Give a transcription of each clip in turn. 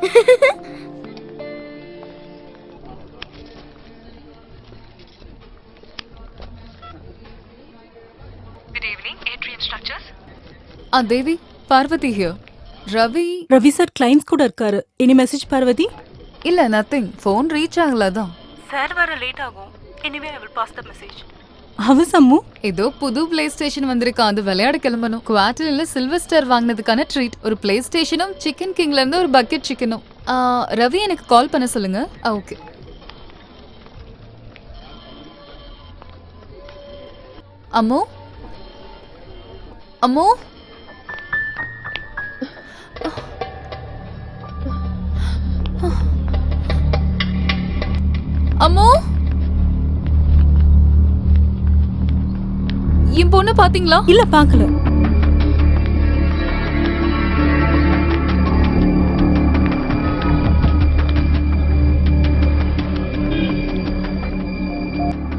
Good evening, Atrium Structures. Devi, Parvati here. Ravi sir clients கூட இருக்காரு. Any message Parvati? இல்ல nothing. Phone reach ஆகலதான். Sir வர late ஆகும். Anyway I will pass the message. How is Ammu? ஏதோ புது play station வந்திருக்கா, அது விளையாட கிளம்பணும். குவார்டர்ல சில்வர் ஸ்டார் வாங்கினதுக்கான ட்ரீட். ஒரு பிளே ஸ்டேஷனும் சிக்கன் கிங்ல இருந்து ஒரு பக்கெட் சிக்கனும். ரவி எனக்கு கால் பண்ண சொல்லுங்க. ஓகே. அம்மு அம்மு அம்மு, என் பொண்ணு பாத்தீங்களா? இல்ல பாக்கல.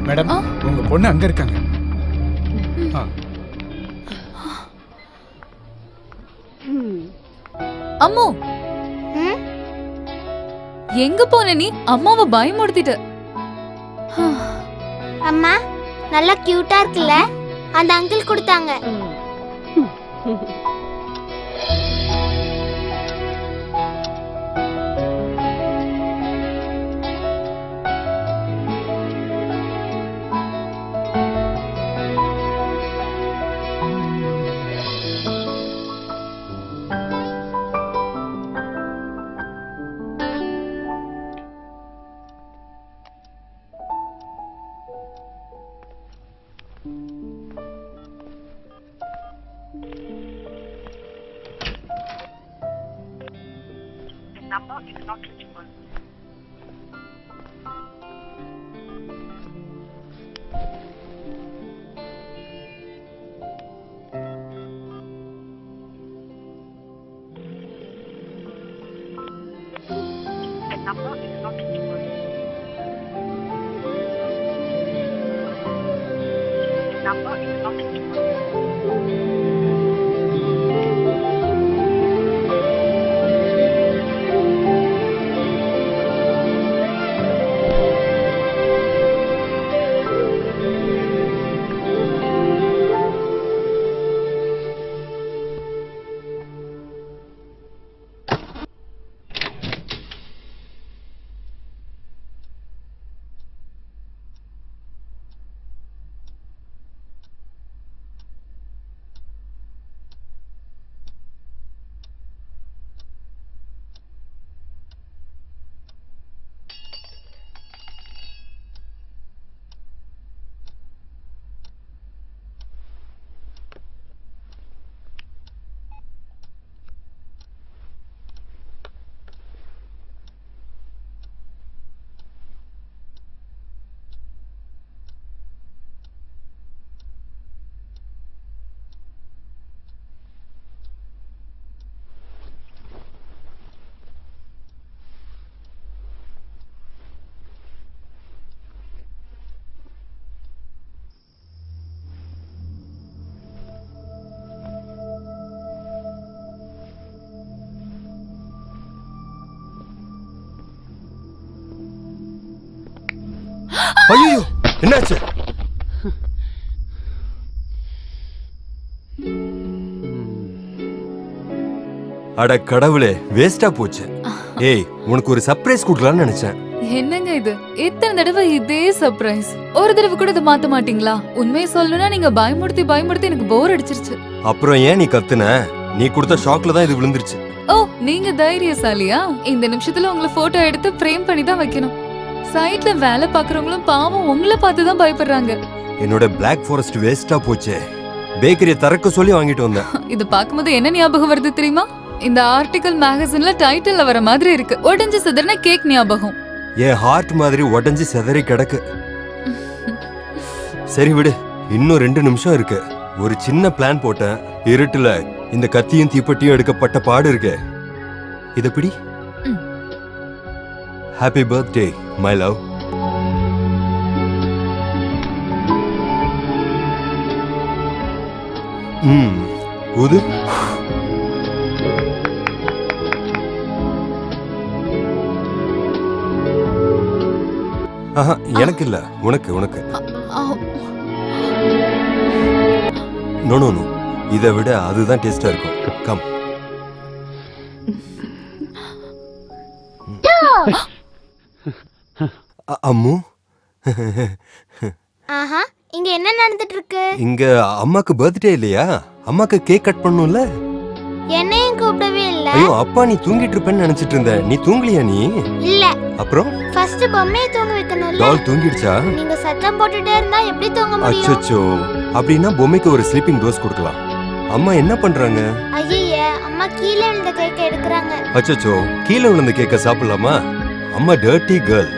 மேடம், உங்க பொண்ணு அங்க இருக்காங்க. அம்மு, எங்க போன நீ? அம்மாவை பயமுறுத்திட்ட. அம்மா நல்லா கியூட்டா இருக்குல்ல? அந்த அங்கிள் கொடுத்தாங்க. Number is not reachable. The number is not reachable. The number is not reachable. ஐயோ, என்னாச்சு? அட கடவுளே, வேஸ்டா போச்சு. ஏய், உனக்கு ஒரு சர்ப்ரைஸ் கொடுக்கலாம்னு நினைச்சேன். என்னங்க இது? எத்தனை தடவை இதே சர்ப்ரைஸ்? ஒரு தடவை கூட இதை மாத்த மாட்டீங்களா? உண்மையை சொல்லணும்னா நீங்க பயமுறுத்தி பயமுறுத்தி எனக்கு போர் அடிச்சிருச்சு. அப்புறம் ஏன் நீ கத்துன? நீ கொடுத்த ஷாக்ல தான் இது விழுந்துருச்சு. ஓ, நீங்க தைரியசாலியா? இந்த நிமிஷத்துல உங்களை போட்டோ எடுத்து ஃப்ரேம் பண்ணி தான் வைக்கணும். சைட்ல வேலை பாக்குறவங்களும் பாவம் உங்களை பார்த்து தான் பயப்படுறாங்க. என்னோட பிளாக் ஃபாரஸ்ட் வேஸ்டா போச்சே. பேக்கரியை திறக்க சொல்லி வாங்கிட்டு வந்தேன். இது பாக்கும்போது என்ன ஞாபகம் வருது தெரியுமா? இந்த ஆர்டிகல் மேகசின்ல டைட்டில்ல வர மாதிரி இருக்கு. உடைஞ்சு சிதறின கேக் ஞாபகம். என் ஹார்ட் மாதிரி உடைஞ்சு சிதறி கிடக்கு. சரி விடு, இன்னும் 2 நிமிஷம் இருக்கு. ஒரு சின்ன பிளான் போட்டேன். இருட்டுல இந்த கத்தியும் தீப்பெட்டியும் எடுக்கப்பட்ட பாடு இருக்கு. இத பிடி. Happy birthday my love. ஊது. ஆஹா எனக்கு இல்ல, உனக்கு உனக்கு. நோ நோ நோ, இதை விட அதுதான் டேஸ்டா இருக்கும். கம். அம்மு, ஆஹா, இங்க என்ன நடந்துட்டு இருக்கு? இங்க அம்மாக்கு பர்த்டே இல்லையா? அம்மாக்கு கேக் கட் பண்ணணும்ல. என்னையும் கூப்பிடவே இல்ல. ஐயோ அப்பா, நீ தூங்கிட்டு இருப்பேன்னு நினைச்சிட்டு இருந்த. நீ தூங்கலையா நீ? இல்ல. அப்புறம் ஃபர்ஸ்ட் பொம்மையை தூங்க வைக்கணும்ல. டால் தூங்கிடுச்சா? நீங்க சத்தம் போட்டுட்டே இருந்தா எப்படி தூங்க முடியும்? அச்சச்சோ, அப்படின்னா பொம்மைக்கு ஒரு ஸ்லீப்பிங் டோஸ் கொடுக்கலாம். அம்மா என்ன பண்றாங்க? ஐயே, அம்மா கீழே விழுந்த கேக்க எடுக்கறாங்க. அச்சச்சோ, கீழே விழுந்த கேக்க சாப்பிடலாமா? அம்மா டர்ட்டி கேர்ள்.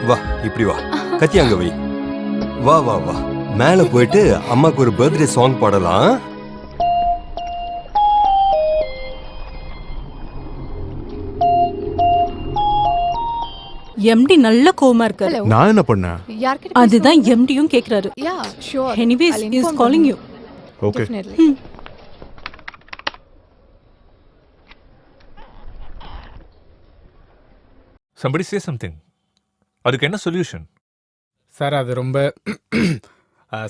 வா இப்படி வா, கத்தி அங்க வை. வா வா வா, மேல போயிட்டு அம்மாக்கு ஒரு பர்த்டே சாங் பாடலாம். எம்டி நல்ல கோவமா இருக்காரு. நான் என்ன பண்ணேன்? அதுதான் எம்டியும் கேக்குறாரு. Anyways is calling you. Okay. somebody say something. அதுக்கு என்ன சொல்யூஷன்? சார் அது ரொம்ப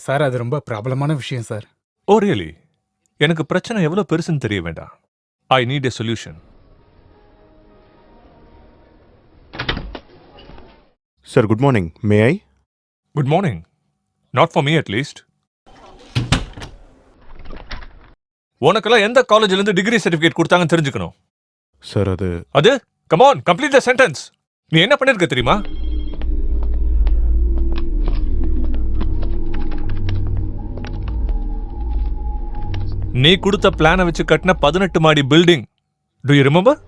சார் அது ரொம்ப ப்ராப்ளமான விஷயம் சார். ஓ ரியலி? எனக்கு பிரச்சனை எவ்வளவு பெருசுன்னு தெரிய வேண்டாம். I need a solution. Sir good morning, May I? Good morning. Not for me at least. உனக்கெல்லாம் எந்த காலேஜ்ல இருந்து டிகிரி சர்டிபிகேட் கொடுத்தாங்கன்னு தெரிஞ்சுக்கணும். சார் அது come on, complete the sentence. நீ என்ன பண்ணிருக்க தெரியுமா? நீ கொடுத்த பிளானை வச்சு கட்டின 18 மாடி பில்டிங். To you remember?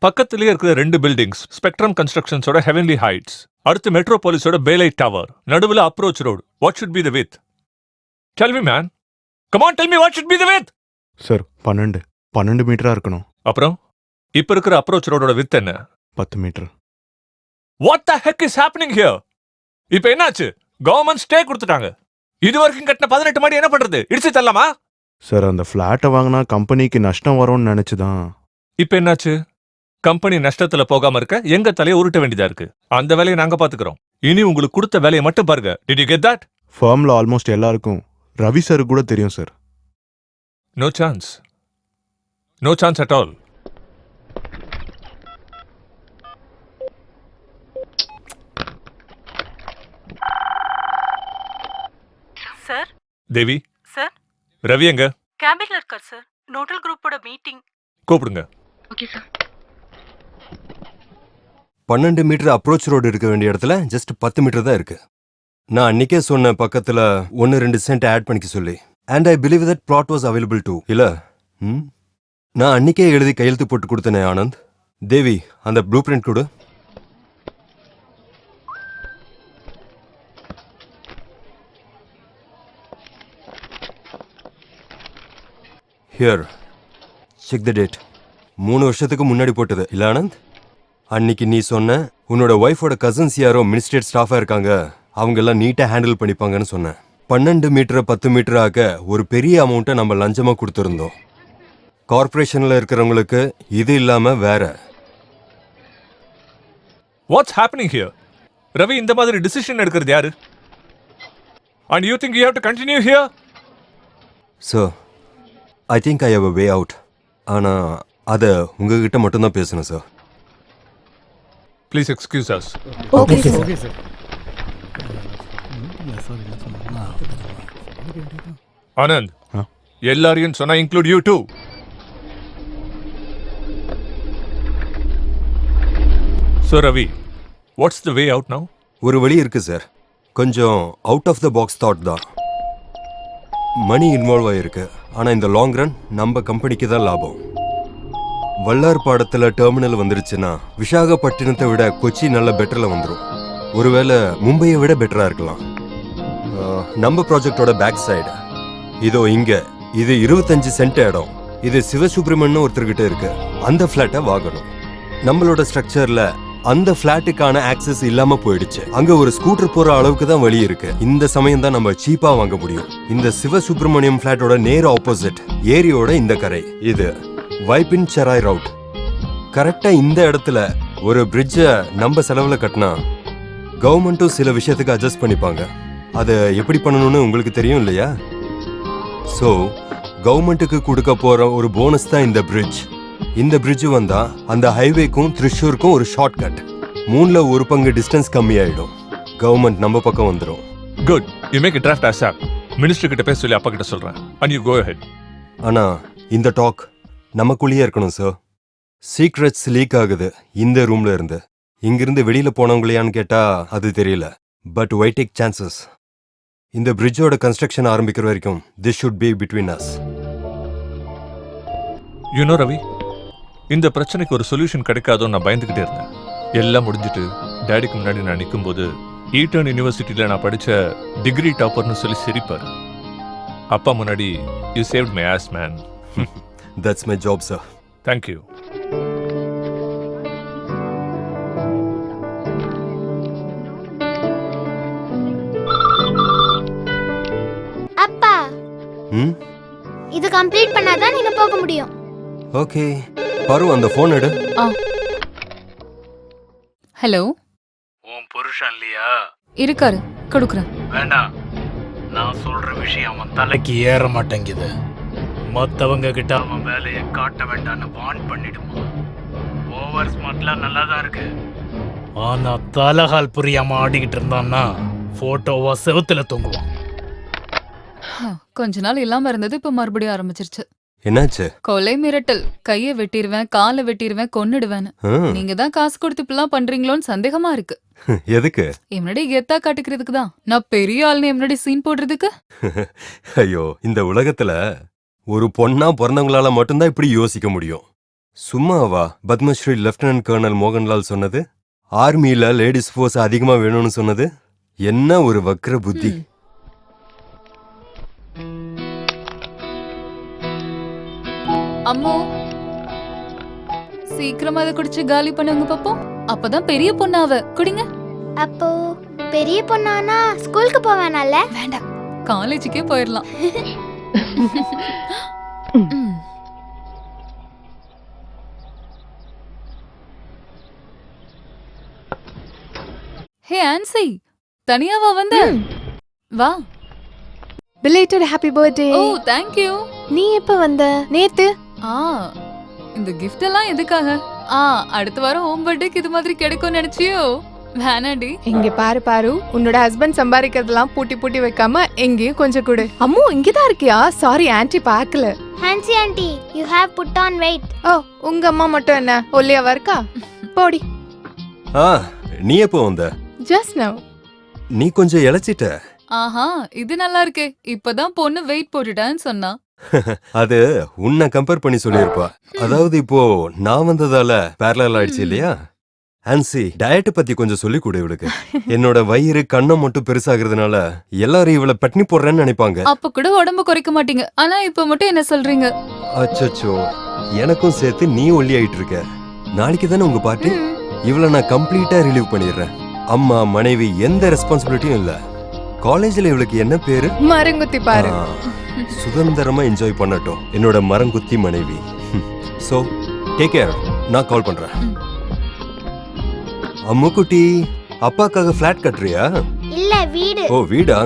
பக்கத்திலேயே இருக்கிற 2 பில்டிங்ஸ் ஸ்பெக்ட்ரம் கன்ஸ்ட்ரக்ஷன்ஸோட ஹெவன்லி ஹைட்ஸ், அடுத்து மெட்ரோபாலிஸோட பேலைட் டவர், நடுவுல approach road. What should be the width? Tell me man, come on, tell me what should be the width? Sir 12 மீட்டரா இருக்கணும். அப்புறம் இப்ப இருக்கிற அப்ரோச் ரோடோட வித் என்ன? 10 metre. What the heck is happening here? இப்போ என்னாச்சு? கவர்மெண்ட் ஸ்டே கொடுத்துட்டாங்க. இது வரைக்கும் கட்டின 18 மாடி என்ன பண்றது? இடிச்சு தரலாமா? சார் அந்த ஃபிளாட்டை வாங்கினா கம்பெனிக்கு நஷ்டம் வரும்னு நினைச்சுதான். இப்போ என்னாச்சு? கம்பெனி நஷ்டத்துல போகாம இருக்க எங்க தலையை உருட்ட வேண்டியதா இருக்கு. அந்த வேலையை நாங்க பாத்துக்கிறோம். இனி உங்களுக்கு கொடுத்த வேலையை மட்டும் பாருங்க. Did you get that? ஃபர்ம்ல ஆல்மோஸ்ட் எல்லாருக்கும் ரவி சார் கூட தெரியும் sir. No chance. No chance at all. Sir. Devi. Sir. Ravi எங்க? கேபின்ல இருக்கார் சார். நோட்டல் குரூப்போட மீட்டிங். கூப்பிடுங்க. Okay sir. 12 metre approach road இருக்க வேண்டிய இடத்துல ஜஸ்ட் 10 மீட்டர் தான் இருக்கு. நான் அன்னைக்கே சொன்ன பக்கத்துல 1-2 சென்ட் ஆட் பண்ணிக்க சொல்லி. And I believe that plot was available too. இல்ல நான் அன்னைக்கே எழுதி கையெழுத்து போட்டு கொடுத்தனே ஆனந்த். தேவி அந்த ப்ளூ பிரிண்ட் கொடு. Here check the date. 3 வருஷத்துக்கு முன்னாடி போட்டது இல்ல ஆனந்த்? அன்னைக்கு நீ சொன்ன உன்னோட ஒய்ஃபோட கசின்ஸ் யாரோ மினிஸ்ட்ரேட் ஸ்டாஃபா இருக்காங்க, அவங்க எல்லாம் நீட்டா ஹேண்டில் பண்ணிப்பாங்கன்னு சொன்னேன். 12 மீட்டரை 10 மீட்டர் ஆக்க ஒரு பெரிய அமௌண்ட்டை நம்ம லஞ்சமா கொடுத்துருந்தோம். கார்பரேஷன்ல இருக்கிறவங்களுக்கு இது இல்லாம வேற. What's happening here? ரவி இந்த மாதிரி டிசிஷன் எடுக்கிறது யாரு? And you think you have to continue here? Sir I think I have a way out. ஆனா அதை உங்ககிட்ட மட்டும்தான் பேசணும் sir. Please excuse us. Okay sir. Okay sir. Anand, எல்லாரையும் சொன்னா include you too. So Ravi, what's the way out now? ஒரு வழி இருக்கு சார். கொஞ்சம் out of the box thought தான். மணி இன்வால்வ் ஆயிருக்கு. ஆனா இந்த லாங் ரன் நம்ம கம்பெனிக்கு தான் லாபம். வல்லார் பாடத்துல டெர்மினல் வந்துருச்சுன்னா விசாகப்பட்டினத்தை விட கொச்சி நல்ல பெட்டர்ல வந்துடும். ஒருவேளை மும்பையை விட பெட்டரா இருக்கலாம். நம்ம ப்ராஜெக்டோட பேக் சைடு இதோ இங்க இது 25 சென்ட் இடம். இது சிவசுப்ரமணியன் ஒருத்தர்கிட்ட இருக்கு. அந்த பிளாட்டை வாங்கணும். நம்மளோட ஸ்ட்ரக்சர்ல அந்த பிளாட்டுக்கான ஆக்சஸ் இல்லாம போயிடுச்சு. அங்க ஒரு ஸ்கூட்டர் போற அளவுக்கு தான் வழி இருக்கு. இந்த சமயம் தான் நம்ம சீப்பா வாங்க முடியும். இந்த சிவசுப்ரமணியம் பிளாட்டோட நேர் ஆப்போசிட் ஏரியோட இந்த கரை இது. வைப்பின் செராய் ரவுட். கரெக்டா இந்த இடத்துல ஒரு பிரிட்ஜை நம்ம செலவுல கட்டினா கவர்மெண்ட்டும் சில விஷயத்துக்கு அட்ஜஸ்ட் பண்ணிப்பாங்க. அதை எப்படி பண்ணணும்னு உங்களுக்கு தெரியும் இல்லையா? ஸோ கவர்மெண்ட்டுக்கு கொடுக்க போற ஒரு போனஸ் தான் இந்த பிரிட்ஜ். இந்த பிரிட்ஜ் வந்தா அந்த ஹைவேக்கும் த்ரிஷூருக்கும் ஒரு ஷார்ட் கட். 1/3 டிஸ்டன்ஸ் கம்மியாயிடும். கவர்மெண்ட் நம்ம பக்கம் வந்துடும். Good, you make a draft ASAP. Minister கிட்ட பேச சொல்லி அப்பா கிட்ட சொல்றேன். And you go ahead. ஆனா இந்த டாக் நமக்குள்ளேயே இருக்கணும் சார். சீக்ரெட்ஸ் லீக் ஆகுது இந்த ரூம்ல இருந்து. இங்கிருந்து வெளியில போனவங்களையான்னு கேட்டா அது தெரியல. But why take chances? இந்த பிரிட்ஜோட கன்ஸ்ட்ரக்ஷன் ஆரம்பிக்கிற வரைக்கும் this should be between us. You know Ravi, இந்த பிரச்சனைக்கு ஒரு சொல்யூஷன் கிடைக்காதோ நான் பயந்துகிட்டே இருந்தேன். எல்லாம் முடிஞ்சிட்டு டேடிக்கு முன்னாடி நான் நிற்கும்போது ஈட்டர்ன் யூனிவர்சிட்டியில் நான் படித்த டிகிரி டாப்பர்னு சொல்லி சிரிப்பார். அப்பா முன்னாடி you saved my as man. That's my job sir. Thank you. அப்பா ம் இது கம்ப்ளீட் பண்ணாதான் நீங்க போக முடியும். ஓகே பாரு, அந்த ஃபோன் எடு. ஹலோ, உன் புருஷன் இல்லையா? இருக்காரு, கொடுக்குறேன். வேண்டாம், நான் சொல்ற விஷயம் அவன் தலைக்கு ஏற மாட்டேங்குது. மற்றவங்க கிட்ட அவன் வேலையை காட்ட வேண்டான்னு வான் பண்ணிடுமா. ஓவர் ஸ்மார்ட்லாம் நல்லா தான் இருக்கு, ஆனா தலகால் புரியாம ஆடிக்கிட்டு இருந்தான்னா போட்டோவா செவுத்துல தொங்குவான். கொஞ்ச நாள் இல்லாம இருந்தது, இப்ப மறுபடியும் ஆரம்பிச்சிருச்சு. என்னாச்சு? கொலை மிரட்டல், கைய வெட்டிடுவேன், காலை வெட்டிடுவேன், கொன்னுடுவேன். நீங்க தான் காசு கொடுத்து இப்பெல்லாம் பண்றீங்களோன்னு சந்தேகமா இருக்கு. எதுக்கு? முன்னாடி கெத்தா காட்டுக்கிறதுக்கு தான். நான் பெரிய ஆள்னு முன்னாடி சீன் போடுறதுக்கு. ஐயோ, இந்த உலகத்துல ஒரு பொண்ணா பிறந்தவங்களால மட்டும்தான் இப்படி யோசிக்க முடியும். சும்மாவா பத்மஸ்ரீ லெப்டினன்ட் கர்னல் மோகன்லால் சொன்னது? ஆர்மியில லேடிஸ் ஃபோர்ஸ் அதிகமா வேணும்னு சொன்னது? என்ன ஒரு வக்ர புத்தி. அம்மோ, சீக்கிரமா அதை குடிச்சு காலி பண்ணுங்க பாப்போம். அப்பதான் பெரிய பொண்ணாவ. குடிங்க. அப்போ பெரிய பொண்ணானா ஸ்கூலுக்கு போவேனால? வேண்டாம், காலேஜுக்கே போயிடலாம். ஹே ஆன்சி, தனியாவா வந்த? வா. Belated happy birthday. O thank you. நீ எப்ப வந்த? நேத்து? இந்த gift எல்லாம் எதுக்காக? அடுத்த வாரம் ஹோம் பர்த்டேக்கு இது மாதிரி கிடைக்கும்னு நினைச்சியோ? வேணாடி. இங்க பாரு பாரு, உன்னோட ஹஸ்பண்ட் சம்பாதிக்கிறதெல்லாம் பூட்டி பூட்டி வைக்காம எங்கேயும் கொஞ்சம் கொடு. அம்மு இங்கதான் இருக்கியா? சாரி ஆன்ட்டி பார்க்கல. Hansi aunty, you have put on weight. Oh, உங்க அம்மா மட்டும் என்ன ஒல்லியாவா இருக்கா? போடி. நீ எப்போ வந்த? Just now. நீ கொஞ்சம் இளைச்சிட்ட. ஆஹா, இது நல்லா இருக்கே. இப்பதான் பொண்ணு வெயிட் போட்டுட்டான்னு சொன்னா. அது உன்னை கம்பேர் பண்ணி சொல்லியிருப்பா. அதாவது இப்போ நான் வந்ததால பேரலல் ஆயிடுச்சு இல்லையா? ஆன்சி, டயட் பத்தி கொஞ்சம் சொல்லி கொடு இவளுக்கு. என்னோட வயிறு கண்ணம் மட்டும் பெருசாகிறதுனால எல்லாரும் இவளை பட்னி போடுறேன்னு நினைப்பாங்க. அப்ப கூட உடம்பு குறைக்க மாட்டீங்க, ஆனா இப்ப மட்டும் என்ன சொல்றீங்க? அச்சோ, எனக்கும் சேர்த்து நீ ஒல்லி ஆயிட்டு இருக்க. நாளைக்கு தானே உங்க பார்ட்டி. இவளை நான் கம்ப்ளீட்டா ரிலீவ் பண்ணிடுறேன். அம்மா மனைவி எந்த ரெஸ்பான்சிபிலிட்டியும் இல்ல. காலேஜ்ல இவளுக்கு என்ன பேரு? மரங்குத்தி பாரு. சுதந்திரமா என்ஜாய் பண்ணட்டும் என்னோட மரங்குத்தி மனைவி. So take care. நான் கால் பண்றேன். அம்முக்குட்டி, அப்பாக்காக ஃபிளாட் கட்டுறியா? இல்ல, வீடு. ஓ வீடா?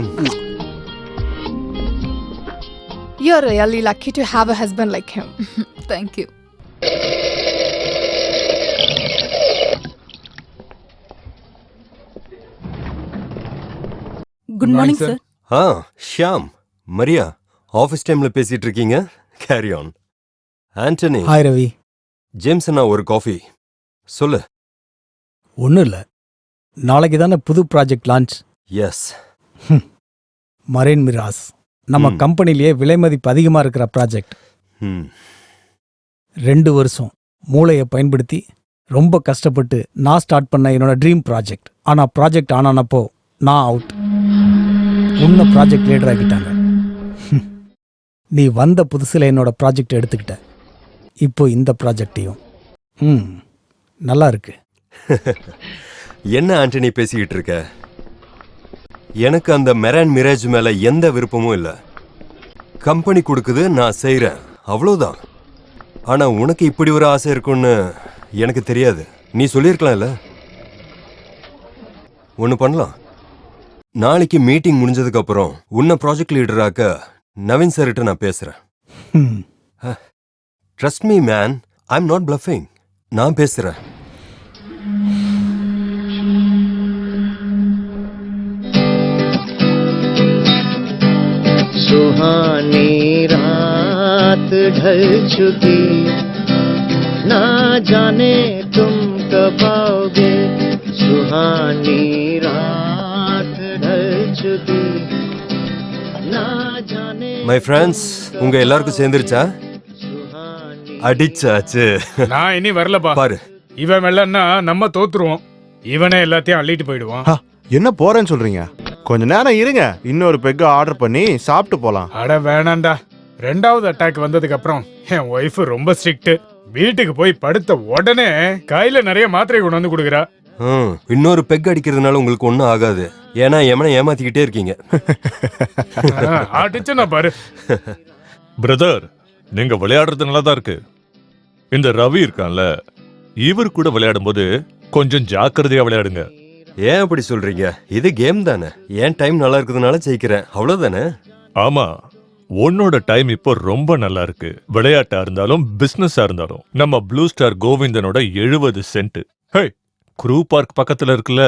You're really lucky to have a husband like him. Thank you. Good morning sir. Shyam, Maria, office டைம்ல பேசிட்டு இருக்கீங்க? Carry on. Antony. Hi Ravi. James அண்ணா, ஒரு காஃபி. சொல்லு. ஒன்றும் இல்லை, நாளைக்கு தானே புது ப்ராஜெக்ட் லான்ச். எஸ். மரைன் மிராஸ் நம்ம கம்பெனிலேயே விலை மதிப்பு அதிகமாக இருக்கிற ப்ராஜெக்ட். 2 வருஷம் மூளையை பயன்படுத்தி ரொம்ப கஷ்டப்பட்டு நான் ஸ்டார்ட் பண்ண என்னோட ட்ரீம் ப்ராஜெக்ட். ஆனால் ப்ராஜெக்ட் ஆனானப்போ நான் அவுட். உன்னை ப்ராஜெக்ட் லீடர் ஆக்கிட்டாங்க. நீ வந்த புதுசில் என்னோட ப்ராஜெக்ட் எடுத்துக்கிட்ட. இப்போ இந்த ப்ராஜெக்டையும். நல்லா இருக்கு. என்ன ஆண்டனி பேசிக்கிட்டு இருக்க? எனக்கு அந்த மெரான் மிராஜ் மேல எந்த விருப்பமும் இல்லை. கம்பெனி கொடுக்குது, நான் செய்கிறேன், அவ்வளோதான். ஆனா உனக்கு இப்படி ஒரு ஆசை இருக்குன்னு எனக்கு தெரியாது. நீ சொல்லியிருக்கலாம்ல. ஒன்று பண்ணலாம். நாளைக்கு மீட்டிங் முடிஞ்சதுக்கு அப்புறம் உன்னை ப்ராஜெக்ட் லீடராக்க நவீன் சார்கிட்ட நான் பேசுறேன். Trust me man, I am not bluffing. நான் பேசுறேன். सुहानी रात ढल चुकी, ना जाने तुम कब आओगे. सुहानी रात ढल चुकी, ना जाने. மை ஃப்ரெண்ட்ஸ், உங்க எல்லாருக்கும் சேர்ந்துருச்சா? அடிச்சாச்சு. நான் இனி வரலப்பா. பாரு, இவன் வெள்ளன்னா நம்ம தோத்துருவோம். இவனே எல்லாத்தையும் அள்ளிட்டு போயிடுவான். என்ன போறேன்னு சொல்றீங்க? கொஞ்ச நேரம் இருங்க, இன்னொரு பெக் ஆர்டர் பண்ணி சாப்பிட்டு போலாம். அட வேணாண்டா. 2வது அட்டாக் வந்ததுக்கு அப்புறம் என் ஒய்ஃப் ரொம்ப ஸ்ட்ரிக்ட். வீட்டுக்கு போய் படுத்த உடனே கையில நிறைய மாத்திரை கொண்டு வந்து கொடுக்குறா. இன்னொரு பெக் அடிக்கிறதுனால உங்களுக்கு ஒன்றும் ஆகாது. ஏன்னா எமனை ஏமாத்திக்கிட்டே இருக்கீங்க. அடிச்சு நான் பாரு. பிரதர், நீங்க விளையாடுறது நல்லா தான் இருக்கு. இந்த ரவி இருக்கான்ல, இவர் கூட விளையாடும் போது கொஞ்சம் ஜாக்கிரதையா விளையாடுங்க. ஏன் அப்படி சொல்றீங்க? இது கேம் தானே. ஏன் டைம் நல்லா இருக்கிறதுனால ஜெயிக்கிறேன், அவ்வளவுதானே? ஆமா, உன்னோட டைம் இப்போ ரொம்ப நல்லா இருக்கு. விளையாட்டா இருந்தாலும் பிசினஸா இருந்தாலும். நம்ம ப்ளூ ஸ்டார் கோவிந்தனோட 70 சென்ட். ஹே, க்ரூ பார்க் பக்கத்துல இருக்குல்ல,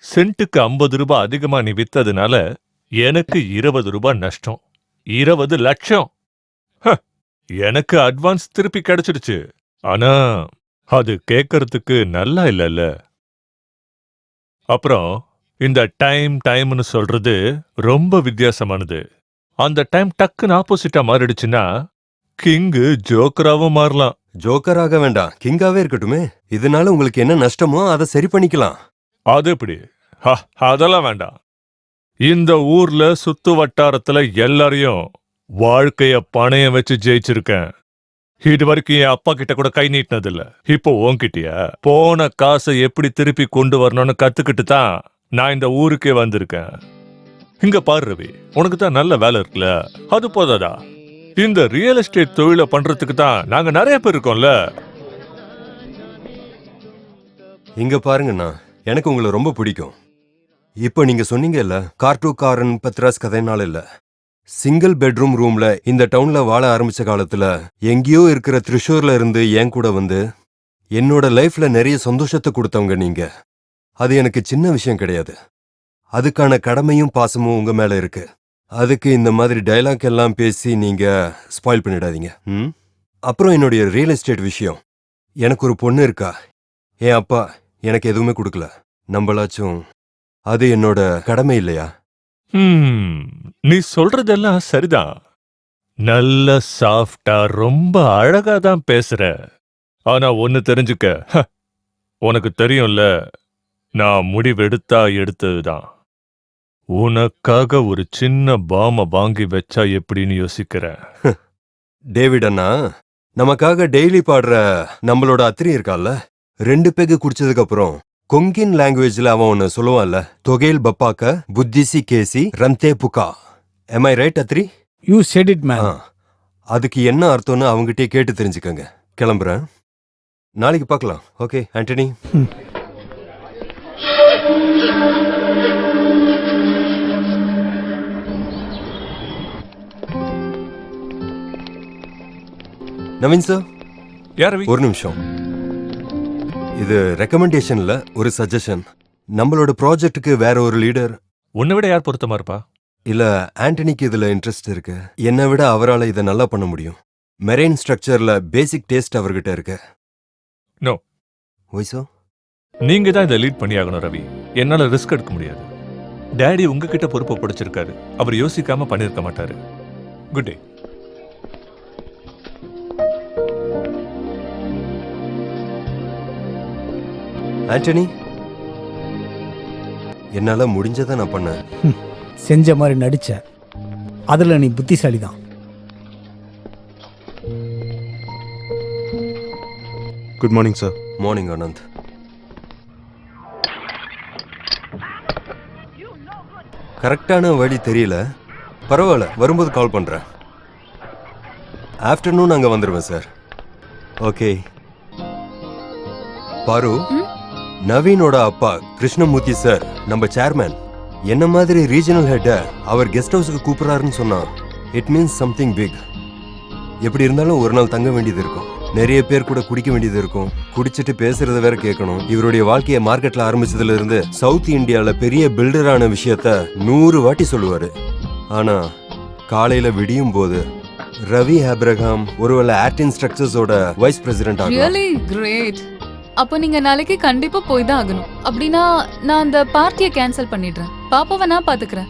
சென்ட்டுக்கு 50 ரூபாய் அதிகமா நீ வித்ததுனால எனக்கு 20 ரூபாய் நஷ்டம். 20 லட்சம். எனக்கு அட்வான்ஸ் திருப்பி கிடைச்சிடுச்சு. ஆனா அது கேட்கறதுக்கு நல்லா இல்லல்ல. அப்புறம் இந்த டைம்னு சொல்றது ரொம்ப வித்தியாசமானது. அந்த டைம் டக்குன்னு ஆப்போசிட்டா மாறிடுச்சுன்னா கிங்கு ஜோக்கராவும் மாறலாம். ஜோக்கராக வேண்டாம், கிங்காவே இருக்கட்டுமே. இதனால உங்களுக்கு என்ன நஷ்டமோ அதை சரி பண்ணிக்கலாம். அது எப்படி? அதெல்லாம் வேண்டாம். இந்த ஊர்ல சுத்து வட்டாரத்துல எல்லாரையும் வாழ்க்கைய பணையம் வச்சு ஜெயிச்சிருக்கேன். இது வரைக்கும் என் அப்பா கிட்ட கூட கை நீட்டினதில்ல. இப்போ உன்கிட்டயா? போன காசை எப்படி திருப்பி கொண்டு வரணும்னு கத்துக்கிட்டு தான் நான் இந்த ஊருக்கே வந்திருக்கேன். இங்க பாரு ரவி, உனக்கு தான் நல்ல வேலை இருக்குல்ல, அது போதாதா? இந்த ரியல் எஸ்டேட் தொழிலை பண்றதுக்கு தான் நாங்க நிறைய பேர் இருக்கோம்ல. இங்க பாருங்கண்ணா, எனக்கு உங்களை ரொம்ப பிடிக்கும். இப்போ நீங்க சொன்னீங்கல்ல, கார்டூக்காரன் பத்ராஸ் கதைனால இல்ல, சிங்கிள் பெட்ரூம் ரூம்ல இந்த டவுன்ல வாழ ஆரம்பிச்ச காலத்துல எங்கேயோ இருக்கிற திரிஷூர்ல இருந்து என் கூட வந்து என்னோட லைஃப்ல நிறைய சந்தோஷத்தை கொடுத்தவங்க நீங்க. அது எனக்கு சின்ன விஷயம் கிடையாது. அதுக்கான கடமையும் பாசமும் உங்க மேல இருக்கு. அதுக்கு இந்த மாதிரி டைலாக் எல்லாம் பேசி நீங்க ஸ்பாயில் பண்ணிடாதீங்க. அப்புறம் என்னுடைய ரியல் எஸ்டேட் விஷயம். எனக்கு ஒரு பொண்ணு இருக்கா. என் அப்பா எனக்கு எதுவுமே கொடுக்கல. நம்பளாச்சும் அது என்னோட கடமை இல்லையா? நீ சொல்றதெல்லாம் சரிதான். நல்ல சாஃப்டா ரொம்ப அழகா தான் பேசுற. ஆனா ஒன்னு தெரிஞ்சுக்க, உனக்கு தெரியும்ல, நான் முடிவெடுத்தா எடுத்ததுதான். உனக்காக ஒரு சின்ன பாம வாங்கி வச்சா எப்படின்னு யோசிக்கிறேன். டேவிட் அண்ணா, நமக்காக டெய்லி பாடுற நம்மளோட அத்திரி இருக்கான்ல, 2 பெக்கு குடிச்சதுக்கு அப்புறம் கொங்கின் லாங்குவேஜ்ல அவன் ஒன்னு சொல்லுவான்ல, தொகையில் பப்பாக்க புத்திசி கேசி ரந்தே புகா. Am I right, Atri? You said it man. அதுக்கு என்ன அர்த்தம்னு அவங்ககிட்டே கேட்டு தெரிஞ்சுக்கங்க. கிளம்புறேன், நாளைக்கு பார்க்கலாம். ஓகே ஆண்டனி. நவீன் சார், ஒரு நிமிஷம். இது ரெக்கமெண்டேஷன்ல ஒரு சஜஷன். நம்மளோட ப்ராஜெக்ட்டுக்கு வேற ஒரு லீடர். உன்னை விட யார் பொருத்தமா இருப்பா? இல்ல, ஆண்டனிக்கு இதுல இன்ட்ரெஸ்ட் இருக்கு. என்னை விட அவரால் இதை நல்லா பண்ண முடியும். மெரைன் ஸ்ட்ரக்சர்ல பேசிக் டேஸ்ட் அவர்கிட்ட இருக்கு. நோ. ஒய்சோ, நீங்க தான் இதை லீட் பண்ணி ஆகணும் ரவி. என்னால ரிஸ்க் எடுக்க முடியாது. டேடி உங்ககிட்ட பொறுப்பை பிடிச்சிருக்காரு. அவர் யோசிக்காம பண்ணிருக்க மாட்டாரு. Good day. ஆண்டனி, என்னால முடிஞ்சதை நான் பண்ணேன். செஞ்ச மாதிரி நடிச்ச, அதுல நீ புத்திசாலி தான். Good morning sir. Morning Anand. கரெக்டான வழி தெரியல, பரவாயில்ல, வரும்போது கால் பண்றேன். ஆஃப்டர்நூன் அங்கே வந்துடுவேன் சார். ஓகே பாரு, நவீனோட அப்பா கிருஷ்ணமூர்த்தி சார் நம்ம சேர்மேன் என்ன மாதிரி ரீஜனல் ஹெட்ட அவர் கெஸ்ட் ஹவுஸுக்கு கூப்பிடுறாருன்னு சொன்னா இட் மீன்ஸ் சம்திங் பிக். எப்படி இருந்தாலும் ஒரு நாள் தங்க வேண்டியது இருக்கும், நிறைய பேர் கூட குடிக்க வேண்டியது இருக்கும், குடிச்சிட்டு பேசுறத வேற கேட்கணும். இவருடைய வாழ்க்கையை மார்க்கெட்ல ஆரம்பிச்சதுல இருந்து சவுத் இந்தியால பெரிய பில்டரான விஷயத்த 100 வாட்டி சொல்லுவாரு. ஆனா காலையில விடியும் போது ரவி ஆப்ரஹாம் ஒருவேளை ஆர்டின் ஸ்ட்ரக்சர்ஸோட வைஸ் பிரசிடென்ட் ஆகலாம். Really great. அப்போ நீங்க நாளைக்கு கண்டிப்பா போய் தான் ஆகணும். அப்படின்னா நான் அந்த பார்ட்டியை கேன்சல் பண்ணிடுறேன். பாப்பாவை நான் பாத்துக்கிறேன்.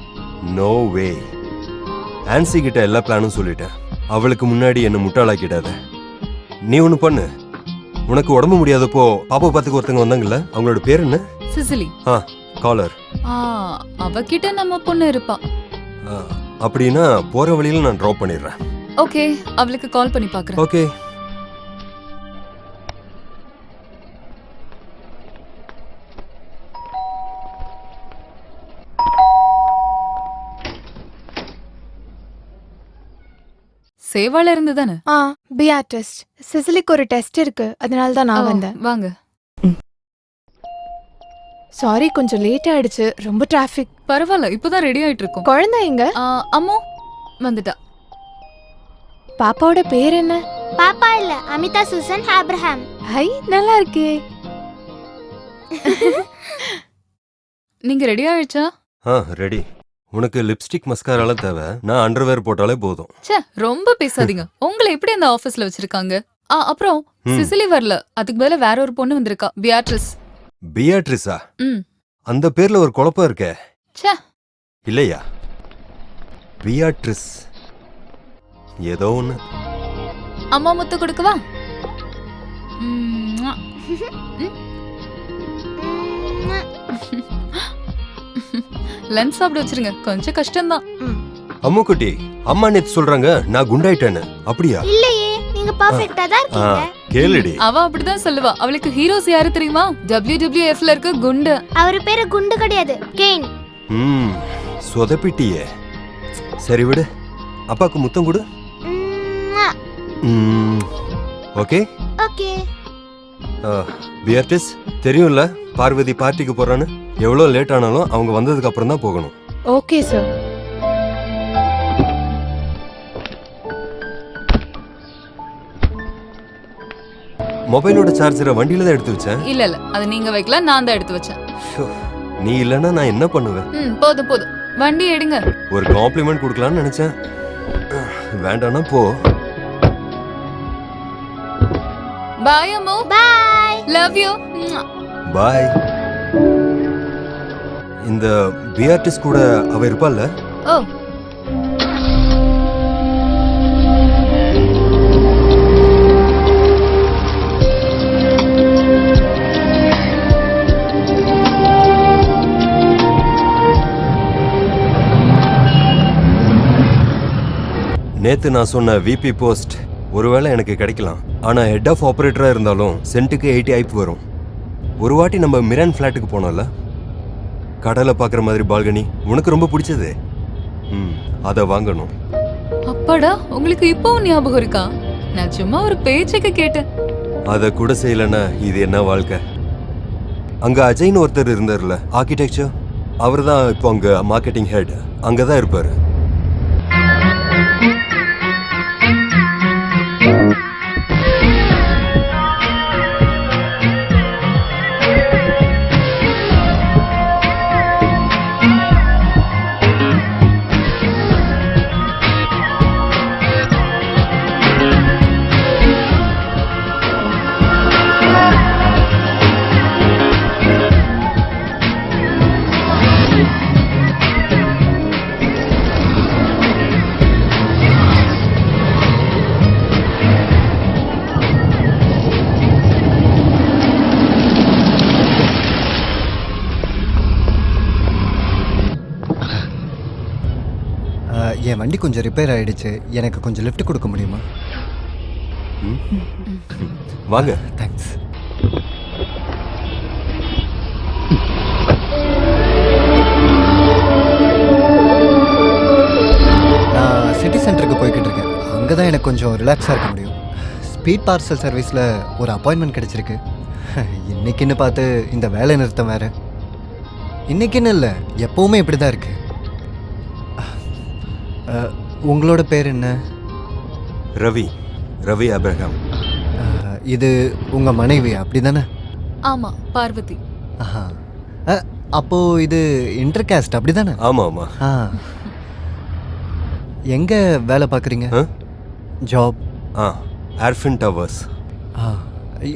நோ வே. ஆன்சி கிட்ட எல்லா பிளானும் சொல்லிட்டேன். அவளுக்கு முன்னாடி என்ன முட்டாளாக்கிடாத. நீ ஒண்ணு பண்ணு, உனக்கு உடம்பு முடியாதப்போ பாப்பா பார்த்துக்கு ஒருத்தங்க வந்தாங்கல்ல, அவங்களோட பேர் என்ன? சிசிலி. காலர். அவகிட்ட நம்ம பொண்ணு இருப்பா. அப்படின்னா போற வழியில நான் டிராப் பண்ணிடுறேன். ஓகே, அவளுக்கு கால் பண்ணி பார்க்கறேன். ஓகே. சேவால இருந்து தானே? PR test. சிசிலிக்கு ஒரு டெஸ்ட் இருக்கு, அதனால தான் நான் வந்தேன். வாங்க. சாரி, கொஞ்சம் லேட் ஆயிடுச்சு, ரொம்ப டிராஃபிக். பரவாயில்ல, இப்போதான் ரெடி ஆயிட்டு இருக்கோம். குழந்தை எங்க? அம்மோ வந்துட்டா. பாப்பாவோட பேர் என்ன? பாப்பா இல்ல, அமிதா சூசன் ஆப்ரஹாம். ஹை, நல்லா இருக்கே. நீங்க ரெடி ஆயிடுச்சா? ரெடி. உனக்கு லிப்ஸ்டிக் மஸ்காராலாம் தேவை, நான் அண்டர்வேர் போட்டாலே போதும். ச்சே, ரொம்ப பேசாதீங்க. உங்களை எப்படி அந்த ஆபீஸ்ல வச்சிருக்காங்க? அப்புறம் சிசிலி வரல, அதுக்கு பதிலா வேற ஒரு பொண்ணு வந்திருக்கா, பியாட்ரிஸ். பியாட்ரிஸா? அந்த பேர்ல ஒரு குழப்பம் இருக்கே. ச்சே. இல்லையா? பியாட்ரிஸ் ஏதோ ஒண்ணு. அம்மா முத்து கொடுக்கவா? லஞ்ச் சாப்பிட வச்சிருங்க, கொஞ்சம் கஷ்டம்தான். அம்மு குட்டி, அம்மா நேத்து சொல்றாங்க நான் குண்டாயிட்டேன்னு, அப்படியா? இல்லையே, நீங்க பெர்ஃபெக்ட்டா தான் இருக்கீங்க. கேளுடி. அவ அப்படிதான் சொல்லுவா. அவளுக்கு ஹீரோஸ் யாரு தெரியுமா? WWFல இருக்க குண்டு. அவர் பேரு குண்டு கிடையாது, கெயின். சொதப்பிட்டியே. சரி விடு, அப்பாக்கு முத்தம் கொடு. Okay okay. பியாட்ரிஸ், தெரியும்ல பார்வதி பார்ட்டிக்கு போறான்னு. எவ்வளவு லேட் ஆனாலும் அவங்க வந்ததுக்கு அப்புறம் தான் போகணும். Okay sir. மொபைலோட சார்ஜரை வண்டியில தான் எடுத்து வச்சேன். இல்ல இல்ல, அது நீங்க வைக்கல, நான் தான் எடுத்து வச்சேன். நீ இல்லனா நான் என்ன பண்ணுவேன்? போதும் போதும், வண்டி எடுங்க. ஒரு காம்ப்ளிமெண்ட் கொடுக்கலாம்னு நினைச்சேன், வேண்டானா போ. Bye Ammu. Bye. Love you. Bye. இந்த பியாட்ரிஸ் கூட அவ இருப்பாள்ல? ஓ. நேத்து நான் சொன்ன விபி போஸ்ட் ஒருவேளை எனக்கு கிடைக்கலாம். ஆனா ஹெட் ஆஃப் ஆபரேட்டரா இருந்தாலும் சென்ட்டுக்கு 80 ஐப் வரும். ஒரு வாட்டி நம்ம மிரான் ஃபிளாட்டுக்கு போனோம்ல, கடலை பாக்குற மாதிரி பால்கனி, உனக்கு ரொம்ப பிடிச்சது, அத வாங்கணும். அப்பாடா, உங்களுக்கு இப்பவும் ஞாபகம் இருக்கா? நான் சும்மா ஒரு பேச்சுக்கு கேட்டேன். அத கூட செய்யலன்னா இது என்ன வாழ்க்கை? அங்க அஜய்னு ஒருத்தர் இருந்தார்ல, ஆர்கிடெக்சர், அவர் தான் இப்போ அங்க மார்க்கெட்டிங் ஹெட், அங்கதான் இருப்பாரு. என் வண்டி கொஞ்சம் ரிப்பேர் ஆயிடுச்சு, எனக்கு கொஞ்சம் லிஃப்ட் கொடுக்க முடியுமா? வாங்க. தேங்க்ஸ். நான் சிட்டி சென்டருக்கு போய்கிட்டு இருக்கேன், அங்கே தான் எனக்கு கொஞ்சம் ரிலாக்ஸாக இருக்க முடியும். ஸ்பீட் பார்சல் சர்வீஸில் ஒரு அப்பாயின்மெண்ட் கிடச்சிருக்கு. இன்னைக்குன்னு பார்த்து இந்த வேலை நிறுத்தம் வேறு. இன்னைக்குன்னு இல்லை, எப்போவுமே இப்படி தான் இருக்கு. உங்களோட பேர் என்ன? ரவி. ரவி ஆப்ரஹாம். இது உங்கள் மனைவி அப்படி தானே? ஆமா, பார்வதி. ஆஹா. அப்போது இது இன்டர்காஸ்ட் அப்படி தானே? ஆமாம் ஆமாம். எங்கே வேலை பார்க்குறீங்க? ஜாப்? ஏர்ஃபின் டவர்ஸ்.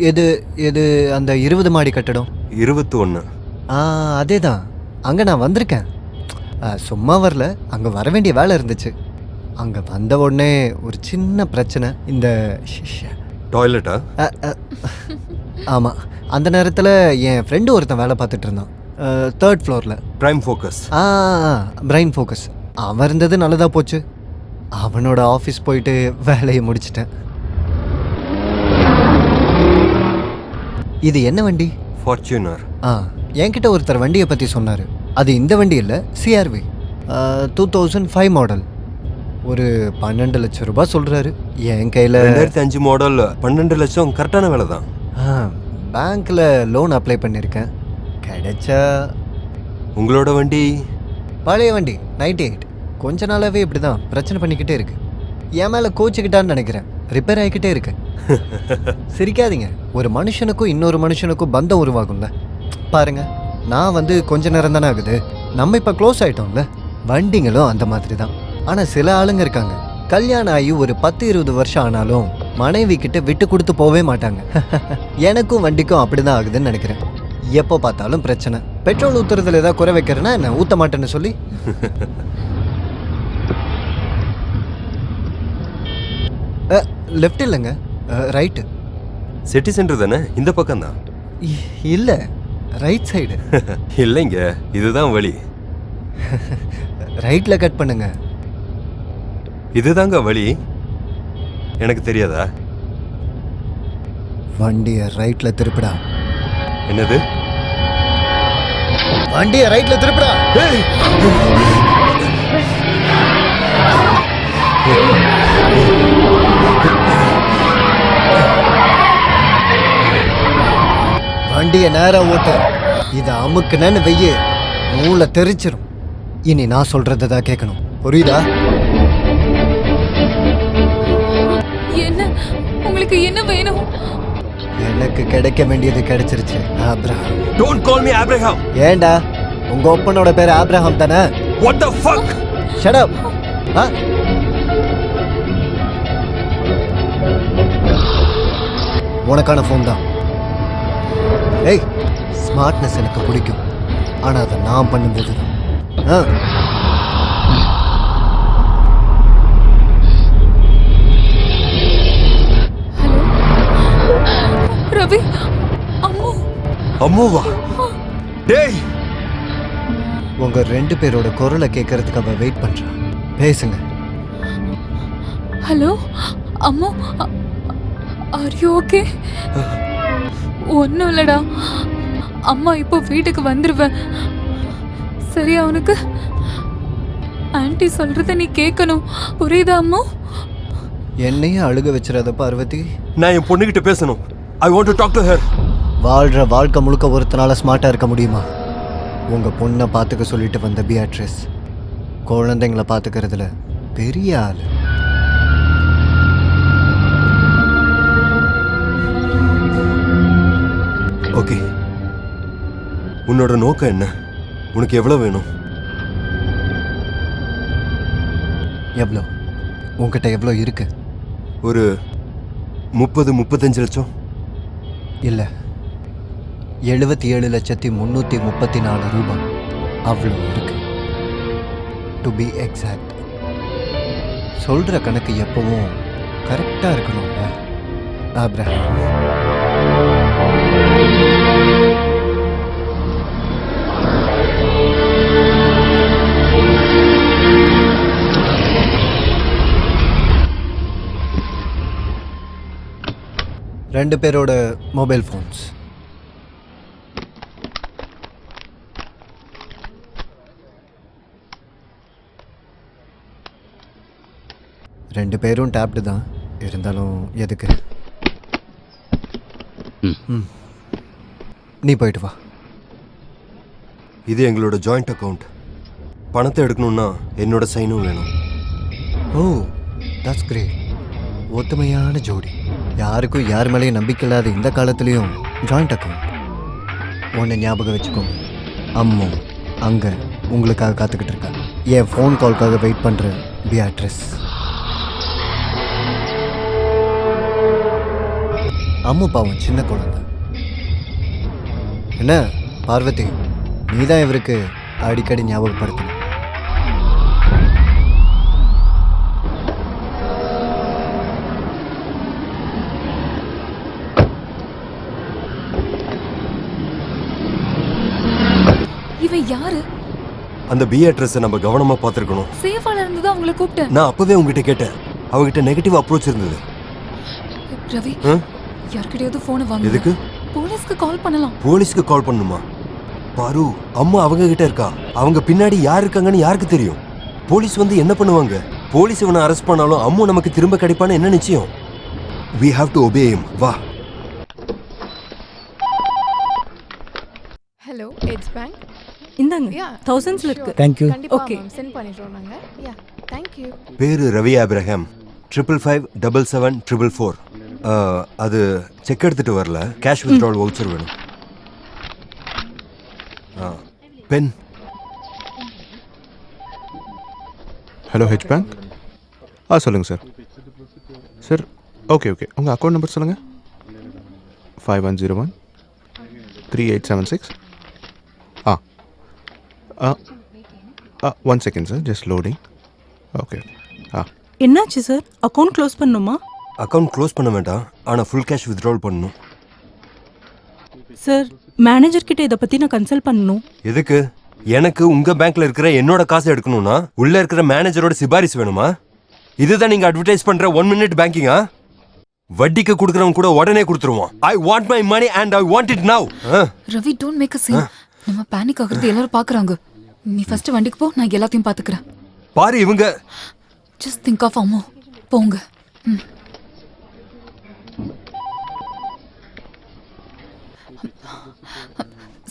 எது எது அந்த 20 மாடி கட்டடம்? 21. அதே தான். அங்கே நான் வந்திருக்கேன். சும்மா வரல, அங்கே வர வேண்டிய வேலை இருந்துச்சு. அங்கே வந்த உடனே ஒரு சின்ன பிரச்சனை. இந்த டாய்லெட்டா? ஆமாம். அந்த நேரத்தில் என் ஃப்ரெண்டு ஒருத்தன் வேலை பார்த்துட்டு இருந்தான், 3rd ஃப்ளோரில். Prime Focus. Brain focus. அவன் இருந்தது நல்லதாக போச்சு. அவனோட ஆஃபீஸ் போயிட்டு வேலையை முடிச்சிட்டேன். இது என்ன வண்டி? ஃபார்ச்சுனர். என்கிட்ட ஒருத்தர் வண்டியை பற்றி சொன்னார். அது இந்த வண்டி இல்லை, CRV 2005 மாடல். ஒரு 12 லட்சம் ரூபாய் சொல்கிறாரு. என் கையில் 2005 மாடல் 12 லட்சம் கரெக்டான வேலை தான். பேங்க்கில் லோன் அப்ளை பண்ணியிருக்கேன், கிடைச்சா. உங்களோட வண்டி? பழைய வண்டி, 98. கொஞ்ச நாளாகவே இப்படி தான் பிரச்சனை பண்ணிக்கிட்டே இருக்கு. என் மேலே கோச்சிக்கிட்டான்னு நினைக்கிறேன், ரிப்பேர் ஆகிக்கிட்டே இருக்கு. சிரிக்காதீங்க, ஒரு மனுஷனுக்கும் இன்னொரு மனுஷனுக்கும் பந்தம் உருவாகும்ல. பாருங்க, நான் கொஞ்ச நேரம் தானே ஆகுது, நம்ம இப்போ க்ளோஸ் ஆகிட்டோம்ல. வண்டிங்களும் அந்த மாதிரி தான். ஆனால் சில ஆளுங்க இருக்காங்க, கல்யாணம் ஆகி ஒரு 10-20 வருஷம் ஆனாலும் மனைவி கிட்ட விட்டு கொடுத்து போவே மாட்டாங்க. எனக்கும் வண்டிக்கும் அப்படிதான் ஆகுதுன்னு நினைக்கிறேன். எப்போ பார்த்தாலும் பிரச்சனை. பெட்ரோல் ஊத்துறதுல ஏதாவது குறை வைக்கிறேன்னா என்ன ஊற்ற மாட்டேன்னு சொல்லி. லெஃப்ட் இல்லைங்க, ரைட்டு. சிட்டி சென்டர் தானே? இந்த பக்கம் தான். இல்லை, ரைட் சைடு. இல்லைங்க, இதுதான் வழி. ரைட்டில் கட் பண்ணுங்க. இதுதாங்க வழி. எனக்கு தெரியாதா? வண்டியை ரைட்டில் திருப்பிடா. என்னது? வண்டியை ரைட்டில் திருப்பிடா. வண்டியை நேரா ஓட்ட. இதை அமுக்குனன்னு வெய்ய, மூளை தெரிச்சிரும். இனி நான் சொல்றதை தான் கேட்கணும், புரியுதா? என்ன உங்களுக்கு என்ன வேணும்? எனக்கு கிடைக்க வேண்டியது கிடைச்சிருச்சு. Abraham. Don't call me Abraham. ஏண்டா, உங்க ஒப்பனோட பேர் ஆப்ரஹாம் தானே? What the fuck? Shut up. உனக்கான ஃபோன் தான். ஏய், ஸ்மார்ட்னஸ் எனக்கு பிடிக்கும், ஆனால் அதை நான் பண்ணும்போது தான். ரவி, அம்மு. அம்முவா? டேய், உங்க 2 பேரோட குரலை கேட்கறதுக்கு அவ வெயிட் பண்றான். பேசுங்க. Hello Ammu, are you okay? ஒன்றும் இல்லடா, அம்மா இப்போ வீட்டுக்கு வந்துருவேன். சரியா உனக்கு? ஆன்ட்டி சொல்றத நீ கேட்கணும், புரியுதா அம்மு? என்னையே அழுக வச்சிடாத பார்வதி. நான் என் பொண்ணுகிட்ட பேசணும். I want to talk to her. வாழ்ற வாழ்க்கை முழுக்க ஒருத்தனால ஸ்மார்ட்டா இருக்க முடியுமா? உங்க பொண்ணை பார்த்துக்க சொல்லிட்டு வந்த பியாட்ரிஸ் குழந்தைங்களை பார்த்துக்கிறதுல பெரிய ஆளு. ஓகே, உன்னோட நோக்கம் என்ன? உனக்கு எவ்வளோ வேணும்? எவ்வளோ? உங்ககிட்ட எவ்வளோ இருக்கு? ஒரு 30-35 லட்சம். இல்லை, 77,334 ரூபாய். அவ்வளோ இருக்கு, டு பி எக்ஸாக்ட். சொல்கிற கணக்கு எப்பவும் கரெக்டாக இருக்கணும்ல ஆப்ரஹாம். ரெண்டு பேரோட மொபைல் ஃபோன்ஸ். ரெண்டு பேரும் டேப்டு தான், இருந்தாலும் எதுக்கு? நீ போயிட்டு வா. இது எங்களோட ஜாயிண்ட் அக்கவுண்ட். பணத்தை எடுக்கணும்னா என்னோட சைனும் வேணும். Oh that's great. ஒத்துமையான ஜோடி. யாருக்கும் யார் மேலேயும் நம்பிக்கை இல்லாத இந்த காலத்துலேயும் ஜாயிண்ட் அக்கவுண்ட். ஒன்று ஞாபகம் வச்சுக்கோங்க, அம்மு அங்கே உங்களுக்காக காத்துக்கிட்டு இருக்கா. என் ஃபோன் கால்க்காக வெயிட் பண்ணுற பியாட்ரிஸ். அம்மு பாவம் சின்ன குழந்தை. என்ன பார்வதி, நீ தான் இவருக்கு அடிக்கடி ஞாபகப்படுத்தணும். இவன் யாரு? அந்த பியாட்ரிஸை நம்ம கவனமா பார்த்துருக்கணும். சேஃபால இருந்தது அவங்கள கூப்பிட்டேன். நான் அப்பவே உங்ககிட்ட கேட்டேன். அவகிட்ட நெகட்டிவ் அப்ரோச் இருந்தது. ரவி, யார்கிட்டயாவது போனை வாங்க. எதுக்கு? போலீஸ்க்கு கால் பண்ணலாம். போலீஸ்க்கு கால் பண்ணுமா? பாரு, அம்மா அவங்க கிட்ட இருக்கா. அவங்க பின்னாடி யார் இருக்காங்கன்னு யாருக்கு தெரியும்? போலீஸ் வந்து என்ன பண்ணுவாங்க? போலீஸ் இவனை அரெஸ்ட் பண்ணாலும் அம்மு நமக்கு திரும்ப கிடைப்பான்னு என்ன நிச்சயம்? We have to obey him. வா. Hello edge bank. இந்தாங்க 1000s இருக்கு. Thank you. ஓகே சென்ட் பண்ணிடுறோம் நாங்க. யா thank you. பேரு ரவி ஆபிரகாம். 5557744. அது செக் எடுத்துட்டு வரல. கேஷ் வித்ட்ராவல் வவுச்சர் வேணும். பென். Hello H bank. சொல்லுங்கள் சார். சார் ஓகே உங்கள் அக்கௌண்ட் நம்பர் சொல்லுங்கள். 5101 3876. 1 second sir, just loading. Okay. என்னாச்சு சார்? அக்கௌண்ட் க்ளோஸ் பண்ணணுமா? அக்கௌண்ட் க்ளோஸ் பண்ண வேண்டாம், ஆனால் ஃபுல் கேஷ் வித்ட்ராவல் பண்ணணும். சார் மேனேஜர் கிட்ட இதை பற்றி நான் கன்சல்ட் பண்ணணும். எதுக்கு? எனக்கு உங்க பேங்க்ல இருக்கிற என்னோட காசை எடுக்கணும்னா உள்ள இருக்கிற மேனேஜரோட சிபாரிசு வேணுமா? இதுதான் நீங்க அட்வர்டைஸ் பண்ற 1 minute பேங்கிங்கா? வட்டிக்கு கொடுக்கறவங்க கூட உடனே கொடுத்துருவான். I want my money and I want it now. Ravi, don't make a scene. நம்ம பேனிக் ஆகுறது எல்லாரும் பாக்குறாங்க. நீ ஃபர்ஸ்ட் வண்டிக்கு போ, நான் எல்லாத்தையும் பாத்துக்கறேன். பாரு இவங்க. Just think of அம்மா. போங்க.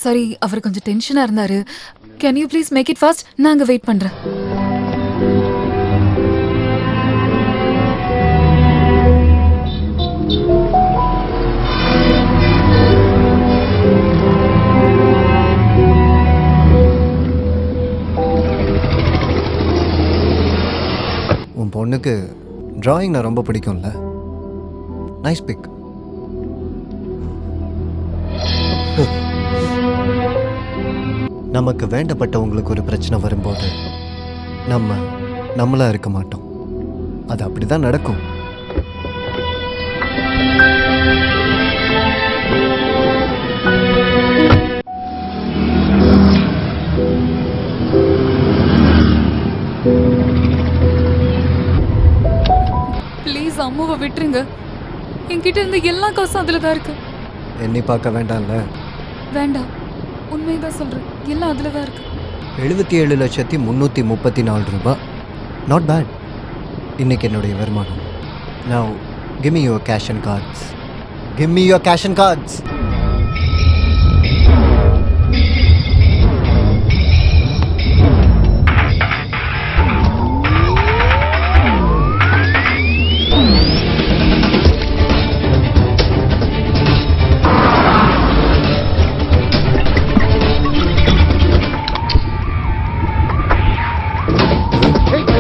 சரி, அவர் கொஞ்சம் டென்ஷனா இருந்தாரு. Can you please make it fast? நான் அங்க வெயிட் பண்றேன். உன் பொண்ணுக்கு டிராயிங் நான் ரொம்ப பிடிக்கும்ல. Nice pic. நமக்கு வேண்டப்பட்டவங்களுக்கு ஒரு பிரச்சனை வரும்போது நம்மளா இருக்க மாட்டோம். அது அப்படிதான் நடக்கும். ப்ளீஸ் அம்மாவை விட்டுருங்க. என்கிட்ட இருந்த எல்லா காசும் அதுல தான் இருக்கு. எண்ணி பார்க்க வேண்டாம்ல. வேண்டாம், உண்மைதான் சொல்றேன். எல்லாம் அதுல தான் இருக்கு. 77,334 ரூபாய். Not bad. இன்னைக்கு என்னுடைய வருமானம். Now give me your cash and cards. Give me your cash and cards.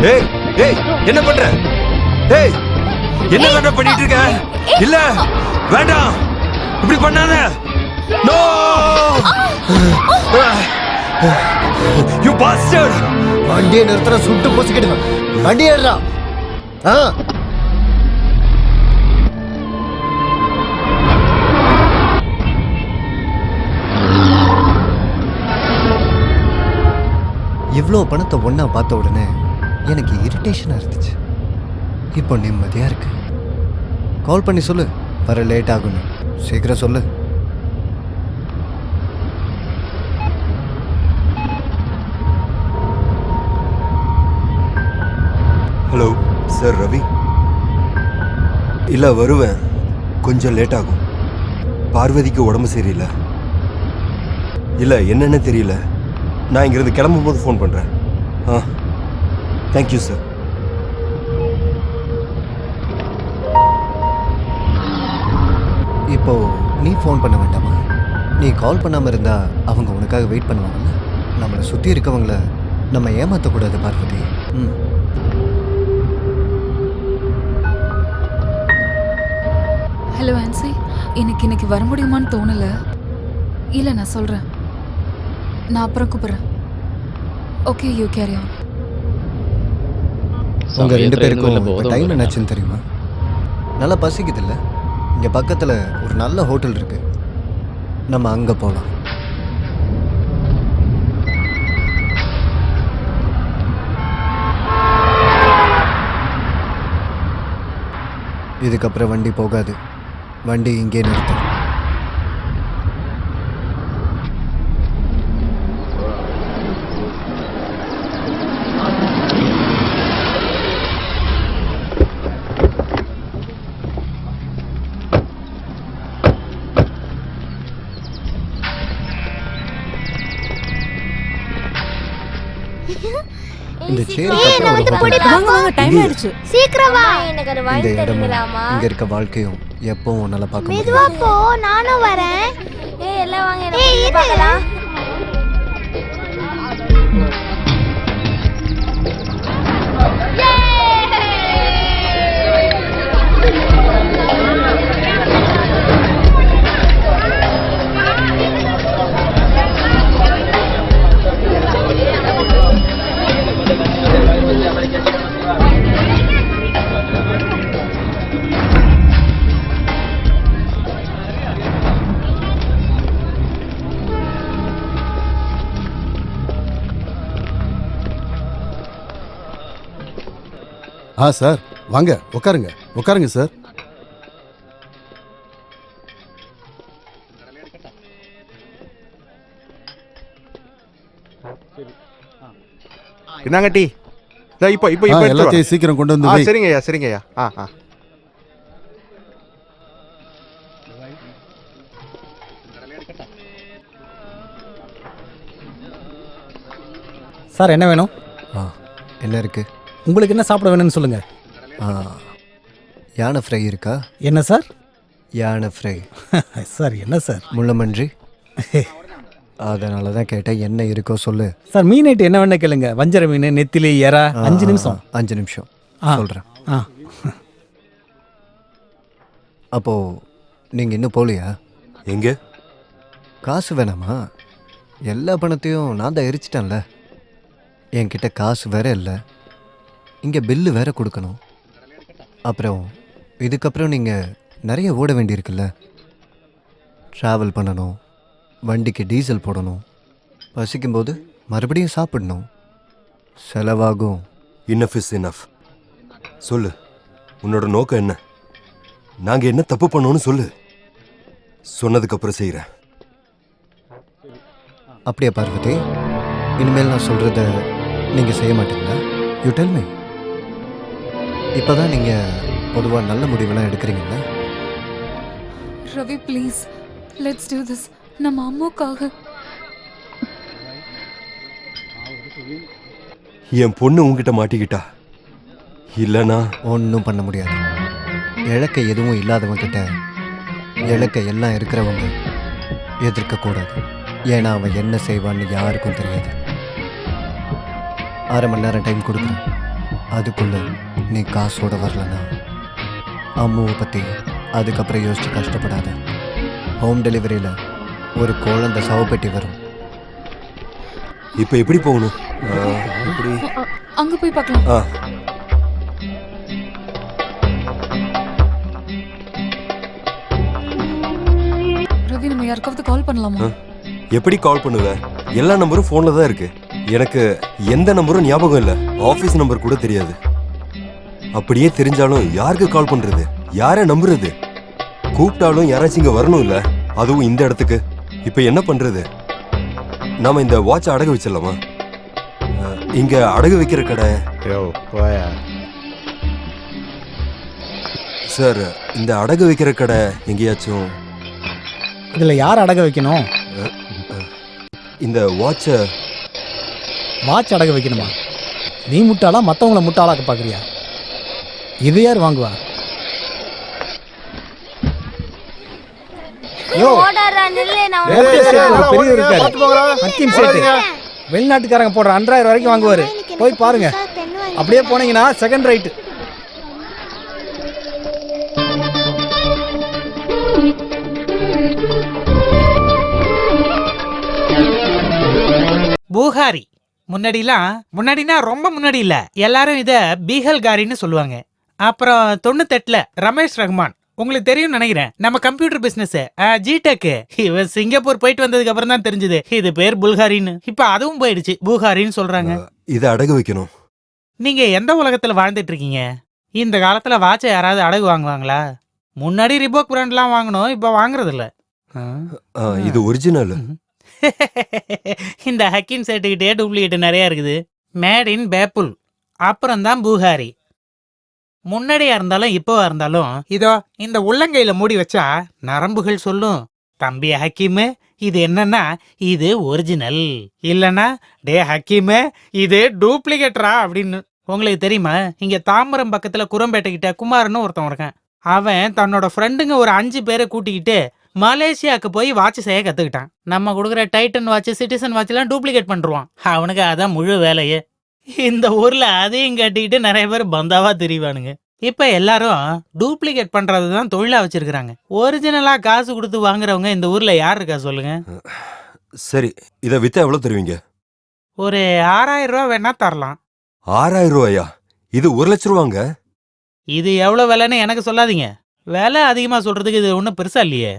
ஏய் ஏய் என்ன பண்ற? ஏய் என்ன பண்ணிட்டு இருக்க? இல்ல வேண்டாம், இப்படி பண்ணாத. No you bastard. வண்டியை நிறுத்துற, சுட்டு பொசுக்கிடுவேன். வண்டி ஏறா. இவ்வளோ பணத்தை ஒன்றா பார்த்த உடனே எனக்கு இரிட்டேஷனாக இருந்துச்சு. இப்போ நிம்மதியாக இருக்கு. கால் பண்ணி சொல்லு, வர லேட் ஆகணும். சீக்கிரம் சொல்லு. Hello sir, Ravi. இல்லை வருவேன், கொஞ்சம் லேட் ஆகும். பார்வதிக்கு உடம்பு சரியில்லை. இல்லை என்னன்னு தெரியல. நான் இங்கிருந்து கிளம்பும்போது ஃபோன் பண்ணுறேன். ஆ தேங்க்யூ சார். இப்போ நீ ஃபோன் பண்ண வேண்டாமா? நீ கால் பண்ணாமல் இருந்தா அவங்க உனக்காக வெயிட் பண்ணுவாங்கல்ல. நம்மளை சுற்றி இருக்கவங்கள நம்ம ஏமாற்றக்கூடாது பார்வதி. ம். ஹலோ ஆன்சி, எனக்கு இன்னைக்கு வர முடியுமான்னு தோணல. இல்லை நான் சொல்கிறேன், நான் அப்புறம் கூப்பிட்றேன். Okay, you carry on. உங்கள் 2 பேருக்கும் இப்போ டைம் என்னாச்சுன்னு தெரியுமா? நல்லா பசிக்குது இல்லை? இங்கே பக்கத்தில் ஒரு நல்ல ஹோட்டல் இருக்கு, நம்ம அங்கே போகலாம். இதுக்கப்புறம் வண்டி போகாது. வண்டி இங்கே நிறுத்தும். இந்த சேரி டைம் ஆயிடுச்சு. சீக்கிரம் வா. எனக்கு அது இந்த வாங்கி இடமும் தரீங்களாமா? இங்க இருக்க வாழ்க்கையும் எப்பவும் நல்லா பார்க்க மெதுவா முடியும். போ, நானும் வரேன். ஏய் எல்லாம் வாங்க, எனக்கு பார்க்கலாம். சார் வாங்க உட்காருங்க உட்காருங்க சார். என்னங்க டீ? இப்போ இப்போ எல்லாத்தையும் சீக்கிரம் கொண்டு வந்து வை. சரிங்கய்யா சரிங்கய்யா. சார் என்ன வேணும்? என்ன இருக்கு? உங்களுக்கு என்ன சாப்பிட வேணும்னு சொல்லுங்க. யானை ஃப்ரை இருக்கா? என்ன சார்? யானை ஃப்ரை. சார் என்ன சார்? முள்ளமன்றி. அதனால தான் கேட்டேன், என்ன இருக்கோ சொல்லு. சார் மீன் ஐட்டம் என்ன வேணா கேளுங்க. வஞ்சர மீன், நெத்திலி, எறா. 5 நிமிஷம். 5 நிமிஷம் சொல்கிறேன். அப்போ நீங்கள் இன்னும் போகலையா? எங்க? காசு வேணாமா? எல்லா பணத்தையும் நான் தான் எரிச்சிட்டேன்ல. என்கிட்ட காசு வேற இல்லை, இங்கே பில்லு வேற கொடுக்கணும். அப்புறம் இதுக்கப்புறம் நீங்கள் நிறைய ஓட வேண்டியிருக்குல்ல. ட்ராவல் பண்ணணும், வண்டிக்கு டீசல் போடணும், பசிக்கும்போது மறுபடியும் சாப்பிடணும், செலவாகும். Enough is enough. சொல்லு, உன்னோட நோக்கம் என்ன? நாங்கள் என்ன தப்பு பண்ணோன்னு சொல்லு. சொன்னதுக்கப்புறம் செய்கிறேன். அப்படியே பார்வதி, இனிமேல் நான் சொல்கிறத நீங்கள் செய்ய மாட்டீங்களா? You tell me. இப்போ தான் நீங்கள் பொதுவாக நல்ல முடிவெல்லாம் எடுக்கிறீங்களா? Ravi please, let's do this. நம்ம அம்மாவுக்காக. என் பொண்ணு உங்ககிட்ட மாட்டிக்கிட்டா, இல்லைனா ஒன்றும் பண்ண முடியாது. இழக்க எதுவும் இல்லாதவங்க கிட்ட இழக்க எல்லாம் இருக்கிறவங்க எதிர்க்கக்கூடாது. ஏன்னா அவன் என்ன செய்வான்னு யாருக்கும் தெரியாது. 1/2 மணி நேரம் டைம் கொடுக்குறேன். அதுக்குள்ள நீ காசோட வரலனா அம்முவை பற்றி அதுக்கப்புறம் யோசிச்சு கஷ்டப்படாத. ஹோம் டெலிவரியில் ஒரு குழந்தை சவப்பெட்டி வரும். இப்போ எப்படி போகணும்? எப்படி? அங்க போய் பார்க்கலாம். ரவி, நம்ம யாருக்காவது கால் பண்ணலாமா? எப்படி கால் பண்ணுவ? எல்லா நம்பரும் ஃபோனில் தான் இருக்கு. எனக்கு எந்த நம்பரும் ஞாபகம் இல்லை. ஆஃபீஸ் நம்பர் கூட தெரியாது. அப்படியே தெரிஞ்சாலும் யாருக்கு கால் பண்றது? யாரை நம்புறது? கூப்பிட்டாலும் யாராச்சும் இங்க வரணும் இல்ல, அதுவும் இந்த இடத்துக்கு. இப்ப என்ன பண்றது? நாம இந்த வாட்ச் அடகு வச்சிடலாமா? இங்க அடகு வைக்கிற கடை. சார், இந்த அடகு வைக்கிற கடை எங்கேயாச்சும் இதில் யார் அடக வைக்கணும்? இந்த வாட்சை வாட்ச் அடக வைக்கணுமா? நீ முட்டாளா மற்றவங்கள முட்டாளாக்க பார்க்குறியா? இது யார் வாங்குவா? யோ, பெரியவர் இருக்காரு, ஹக்கீம் சேட்டு. வெளிநாட்டுக்காரங்க போடுற 5000 வரைக்கும் வாங்குவாரு. போய் பாருங்க. அப்படியே போனீங்கன்னா செகண்ட் ரைட்டு. பூகாரி முன்னாடினா ரொம்ப முன்னாடி இல்ல, எல்லாரும் இத பீகல்காரின்னு சொல்லுவாங்க. அப்புறம் 98ல ரமேஷ் ரஹ்மான், உங்களுக்கு தெரியும் நினைக்கிறேன், நம்ம கம்ப்யூட்டர் பிசினஸ் ஜிடெக், இவன் சிங்கப்பூர் போயிட்டு வந்ததுக்கு அப்புறம் தான் தெரிஞ்சது இது பேர் புல்காரின்னு. இப்ப அதுவும் போயிடுச்சு, பூகாரின்னு சொல்றாங்க. இதை அடகு வைக்கணும். நீங்க எந்த உலகத்துல வாழ்ந்துட்டு இருக்கீங்க? இந்த காலத்துல வாட்சை யாராவது அடகு வாங்குவாங்களா? முன்னாடி ரிபோக் பிராண்ட்லாம் வாங்கணும், இப்ப வாங்குறது இல்ல. இது ஒரிஜினல். இந்த ஹக்கீம் சேட்டுக்கிட்டே டூப்ளிகேட் நிறைய இருக்குது. மேட் இன் பேப்புல், அப்புறம் தான் பூகாரி. முன்னாடியா இருந்தாலும் இப்போவா இருந்தாலும் இதோ இந்த உள்ளங்கையில மூடி வச்சா நரம்புகள் சொல்லும், தம்பி ஹக்கீமு இது என்னன்னா இது ஒரிஜினல், இல்லனா டே ஹக்கீமு இது டூப்ளிகேட்டரா அப்படின்னு. உங்களுக்கு தெரியுமா, இங்க தாம்பரம் பக்கத்துல குரம்பேட்டை கிட்ட குமார்னு ஒருத்தன் இருக்கான். அவன் தன்னோட ஃப்ரெண்டுங்க ஒரு 5 பேரை கூட்டிக்கிட்டு மலேசியாவுக்கு போய் வாட்ச் செய்ய கத்துக்கிட்டான். நம்ம கொடுக்குற டைட்டன் வாட்ச், சிட்டிசன் வாட்ச் எல்லாம் டூப்ளிகேட் பண்ணிருவான். அவனுக்கு அதான் முழு வேலையே. இந்த ஊர்ல அதையும் கட்டிக்கிட்டு நிறைய பேர் பந்தாவா தெரிவானுங்க. இப்ப எல்லாரும் டூப்ளிகேட் பண்றதுதான் தொழிலா வச்சிருக்காங்க. ஒரிஜினலா காசு கொடுத்து வாங்குறவங்க இந்த ஊர்ல யார் இருக்கா சொல்லுங்க? சரி, இதை வித்தா எவ்வளவு தருவீங்க? ஒரு 6000 ரூபா வேணா தரலாம். 6000 ரூபாயா? இது 1 லட்சம் ரூபாங்க. இது எவ்வளவு விலைன்னு எனக்கு சொல்லாதீங்க. விலை அதிகமா சொல்றதுக்கு இது ஒன்றும் பெருசா இல்லையே.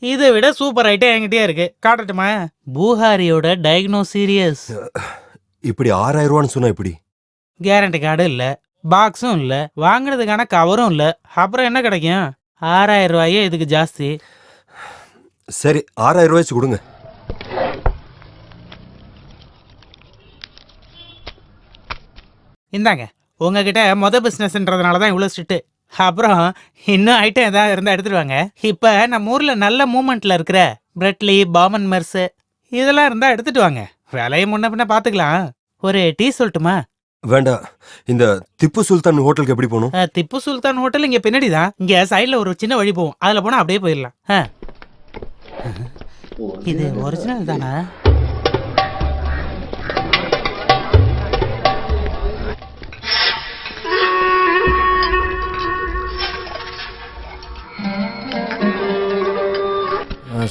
இதை விட சூப்பர் ஐட்டம் என்கிட்டயே இருக்கு, காட்டட்டுமா? பூஹாரியோட டயக்னோ சீரியஸ். இப்படி 6000 ரூபான்னு சொன்னா இப்படி? கேரண்டி கார்டு இல்ல, பாக்ஸும் இல்ல, வாங்குறதுக்கான கவரும் இல்ல, அப்புறம் என்ன கிடைக்கும்? 6000 ரூபாயே இதுக்கு ஜாஸ்தி. சரி, 6000 ரூபாய்ச்சு கொடுங்க. இந்தாங்க, உங்ககிட்ட பிசினஸ்ன்றதுனால தான் இவ்வளோ ஸ்ட்ரிக்ட். அப்புறம் இன்னும் ஐட்டம் ஏதாவது இருந்தால் எடுத்துட்டு வாங்க. இப்போ நம்ம ஊரில் நல்ல மூமெண்ட்ல இருக்கிற பிரெட்லி, பாமன் மெர்ஸ் இதெல்லாம் இருந்தால் எடுத்துட்டு வாங்க. விலையை முன்ன பின்ன பார்த்துக்கலாம். ஒரு டீ சொல்லட்டுமா? வேண்டாம். இந்த திப்பு சுல்தான் ஹோட்டலுக்கு எப்படி போகணும்? திப்பு சுல்தான் ஹோட்டல் இங்கே பின்னாடி தான். இங்கே சைடில் ஒரு சின்ன வழி போகும், அதில் போனால் அப்படியே போயிடலாம். இது ஒரிஜினல் தானா?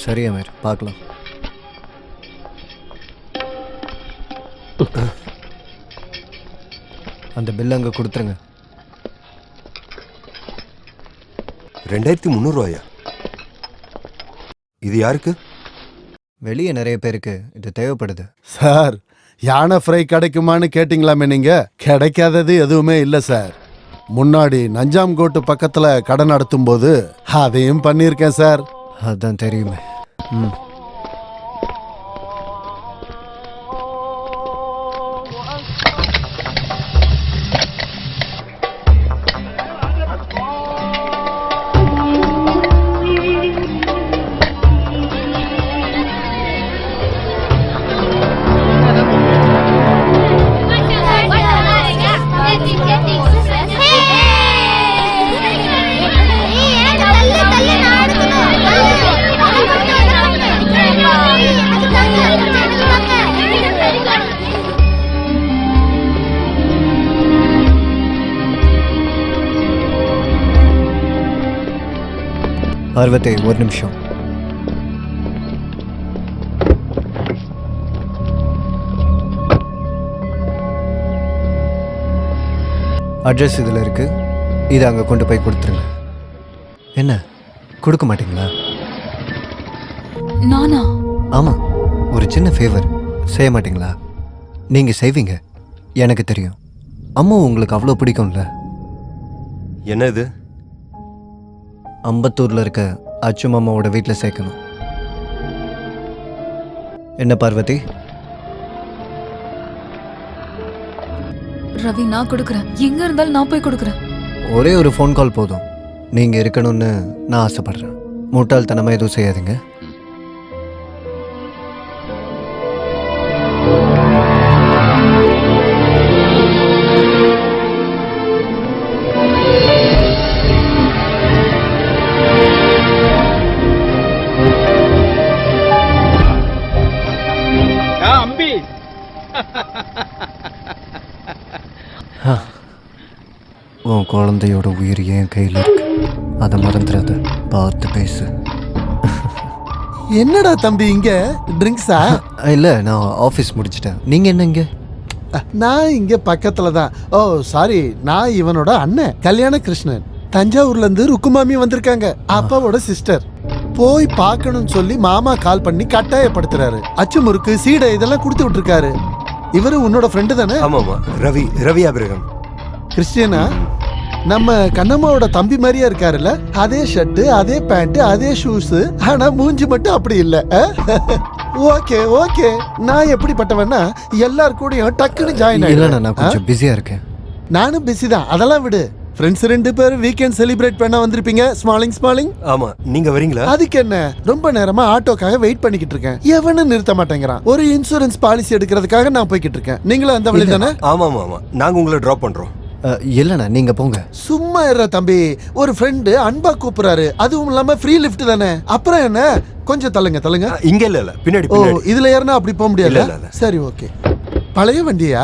சரி அமீர், பார்க்கலாம். அந்த பில் அங்கே கொடுத்துருங்க. 2300 ரூபாயா? இது யாருக்கு? வெளியே நிறைய பேருக்கு இது தேவைப்படுது. சார், யானை ஃப்ரை கிடைக்குமான்னு கேட்டிங்களாமே நீங்க? கிடைக்காதது எதுவுமே இல்லை சார். முன்னாடி நஞ்சாம்கோட்டு பக்கத்துல கடை நடத்தும் போது அதையும் பண்ணியிருக்கேன் சார். அதான் தெரியுமே. ம். பார்வதி, ஒரு நிமிஷம். அட்ரஸ் இதில் இருக்கு, இதை அங்கே கொண்டு போய் கொடுத்துருங்க. என்ன கொடுக்க மாட்டீங்களா? நானா? ஆமாம், ஒரு சின்ன ஃபேவர் செய்ய மாட்டீங்களா? நீங்கள் செய்வீங்க, எனக்கு தெரியும். அம்மா உங்களுக்கு அவ்வளோ பிடிக்கும்ல. என்ன இது? அம்பத்தூரில் இருக்க அச்சு மாமாவோட வீட்டில் சேர்க்கணும். என்ன பார்வதி? ரவி, நான் கொடுக்குறேன். எங்க இருந்தாலும் நான் போய் கொடுக்குறேன். ஒரே ஒரு ஃபோன் கால் போதும். நீங்கள் இருக்கணும்னு நான் ஆசைப்படுறேன். முட்டாள்தனமாக எதுவும் செய்யாதீங்க. உன் குழந்தையோட உயிர் என் கையில் இருக்கு, அதை மறந்துடாத, பார்த்து பேசு. என்னடா தம்பி இங்க ட்ரிங்க்ஸா? இல்லை, நான் ஆஃபீஸ் முடிச்சிட்டேன். நீங்கள் என்ன இங்கே? நான் இங்க பக்கத்துல தான். ஓ சாரி, நான் இவனோட அண்ணன் கல்யாண கிருஷ்ணன். தஞ்சாவூர்ல இருந்து ருக்குமாமி வந்திருக்காங்க, அப்பாவோட சிஸ்டர். போய் பார்க்கணும்னு சொல்லி மாமா கால் பண்ணி கட்டாயப்படுத்துறாரு. அச்சு முறுக்கு சீடை இதெல்லாம் கொடுத்து விட்டுருக்காரு. இவரு உன்னோட ஃப்ரெண்டு தானே? ஆமாமா, ரவி ரவி அபிரகம். கிறிஸ்டியனா? நம்ம கண்ணம்மாவோட தம்பி மாதிரியா இருக்காருல்ல? அதே ஷர்ட், அதே பேண்ட், அதே ஷூஸ். ஆனா மூஞ்சி மட்டும் அப்படி இல்ல. ஓகே ஓகே, நான் எப்படிப்பட்டவன்னா எல்லார் கூடயும் டக்குன்னு ஜாயின் ஆயிடுறேன். நான் கொஞ்சம் பிஸியா இருக்கேன். நானும் பிஸி தான், அதெல்லாம் விடு. ஃப்ரெண்ட்ஸ் 2 பேர் வீக்கெண்ட் செலிப்ரேட் பண்ண வந்திருப்பீங்க. ஸ்மாலிங். ஆமா, நீங்க வரீங்களா? அதுக்கு என்ன, ரொம்ப நேரமா ஆட்டோக்காக வெயிட் பண்ணிக்கிட்டு இருக்கேன். எவனும் நிறுத்த மாட்டேங்கிறான். ஒரு இன்சூரன்ஸ் பாலிசி எடுக்கிறதுக்காக நான் போய்கிட்டு இருக்கேன். நீங்களும் அந்த வழி தானே? ஆமா, நாங்க உங்களை டிராப் பண்றோம். இல்லண்ணா, நீங்க போங்க. சும்மா இருற தம்பி, ஒரு ஃப்ரெண்டு அன்பா கூப்பிடுறாரு, அதுவும் இல்லாம ஃப்ரீ லிஃப்ட் தானே. அப்புறம் என்ன, கொஞ்சம் தள்ளுங்க. இங்க இல்ல பின்னாடி. ஓ, இதுல ஏறினா அப்படி போக முடியாது. சரி ஓகே. பழைய வண்டியா?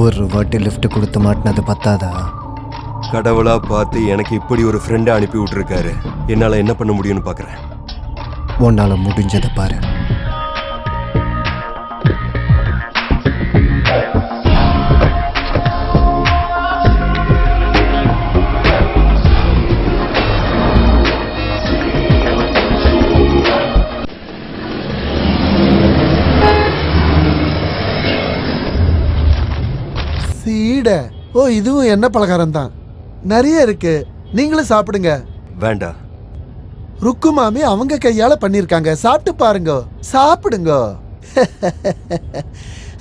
ஒரு வாட்டி லிஃப்ட் கொடுத்து மாட்டினது பத்தாதா? கடவுளா பார்த்து எனக்கு இப்படி ஒரு ஃப்ரெண்டை அனுப்பி விட்டுருக்காரு. என்னால என்ன பண்ண முடியும்னு பாக்குறேன். உன்னால முடிஞ்சதை பாரு. சீடை? ஓ, இதுவும் என்ன பலகாரம் தான், நிறைய இருக்கு. நீங்களும் சாப்பிடுங்க. வேண்டாம், ருக்கு மாமி அவங்க கையால பண்ணிருக்காங்க, சாப்பிட்டு பாருங்க. சாப்பிடுங்க.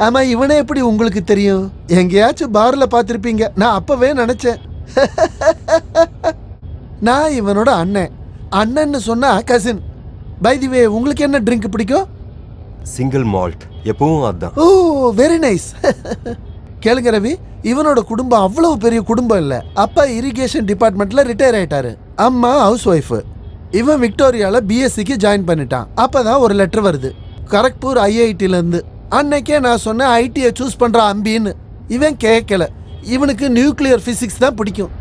ஆமா, இவனே எப்படி உங்களுக்கு தெரியும்? எங்கேயாச்சும் பார்ல பார்த்திருப்பீங்க. நான் அப்பவே நினைச்சேன். நான் இவனோட அண்ணன்னு சொன்னா கசின். பை தி வே, உங்களுக்கு என்ன ட்ரிங்க் பிடிக்கும்? சிங்கிள் மால்ட், எப்பவும் அதான். ஓ, வெரி நைஸ். கேளுங்க ரவி, இவனோட குடும்பம் அவ்வளவு பெரிய குடும்பம் இல்ல. அப்பா இரிகேஷன் டிபார்ட்மெண்ட்ல ரிட்டையர் ஆயிட்டாரு, அம்மா ஹவுஸ் ஒய்ஃப். இவன் விக்டோரியால பிஎஸ்சிக்கு ஜாயின் பண்ணிட்டான். அப்பதான் ஒரு லெட்டர் வருது கரக்பூர் ஐஐடில இருந்து. அன்னைக்கே நான் சொன்னேன் ஐடியை சூஸ் பண்ற அம்பின்னு. இவன் கேட்கல, இவனுக்கு நியூக்ளியர் பிசிக்ஸ் தான் பிடிக்கும்.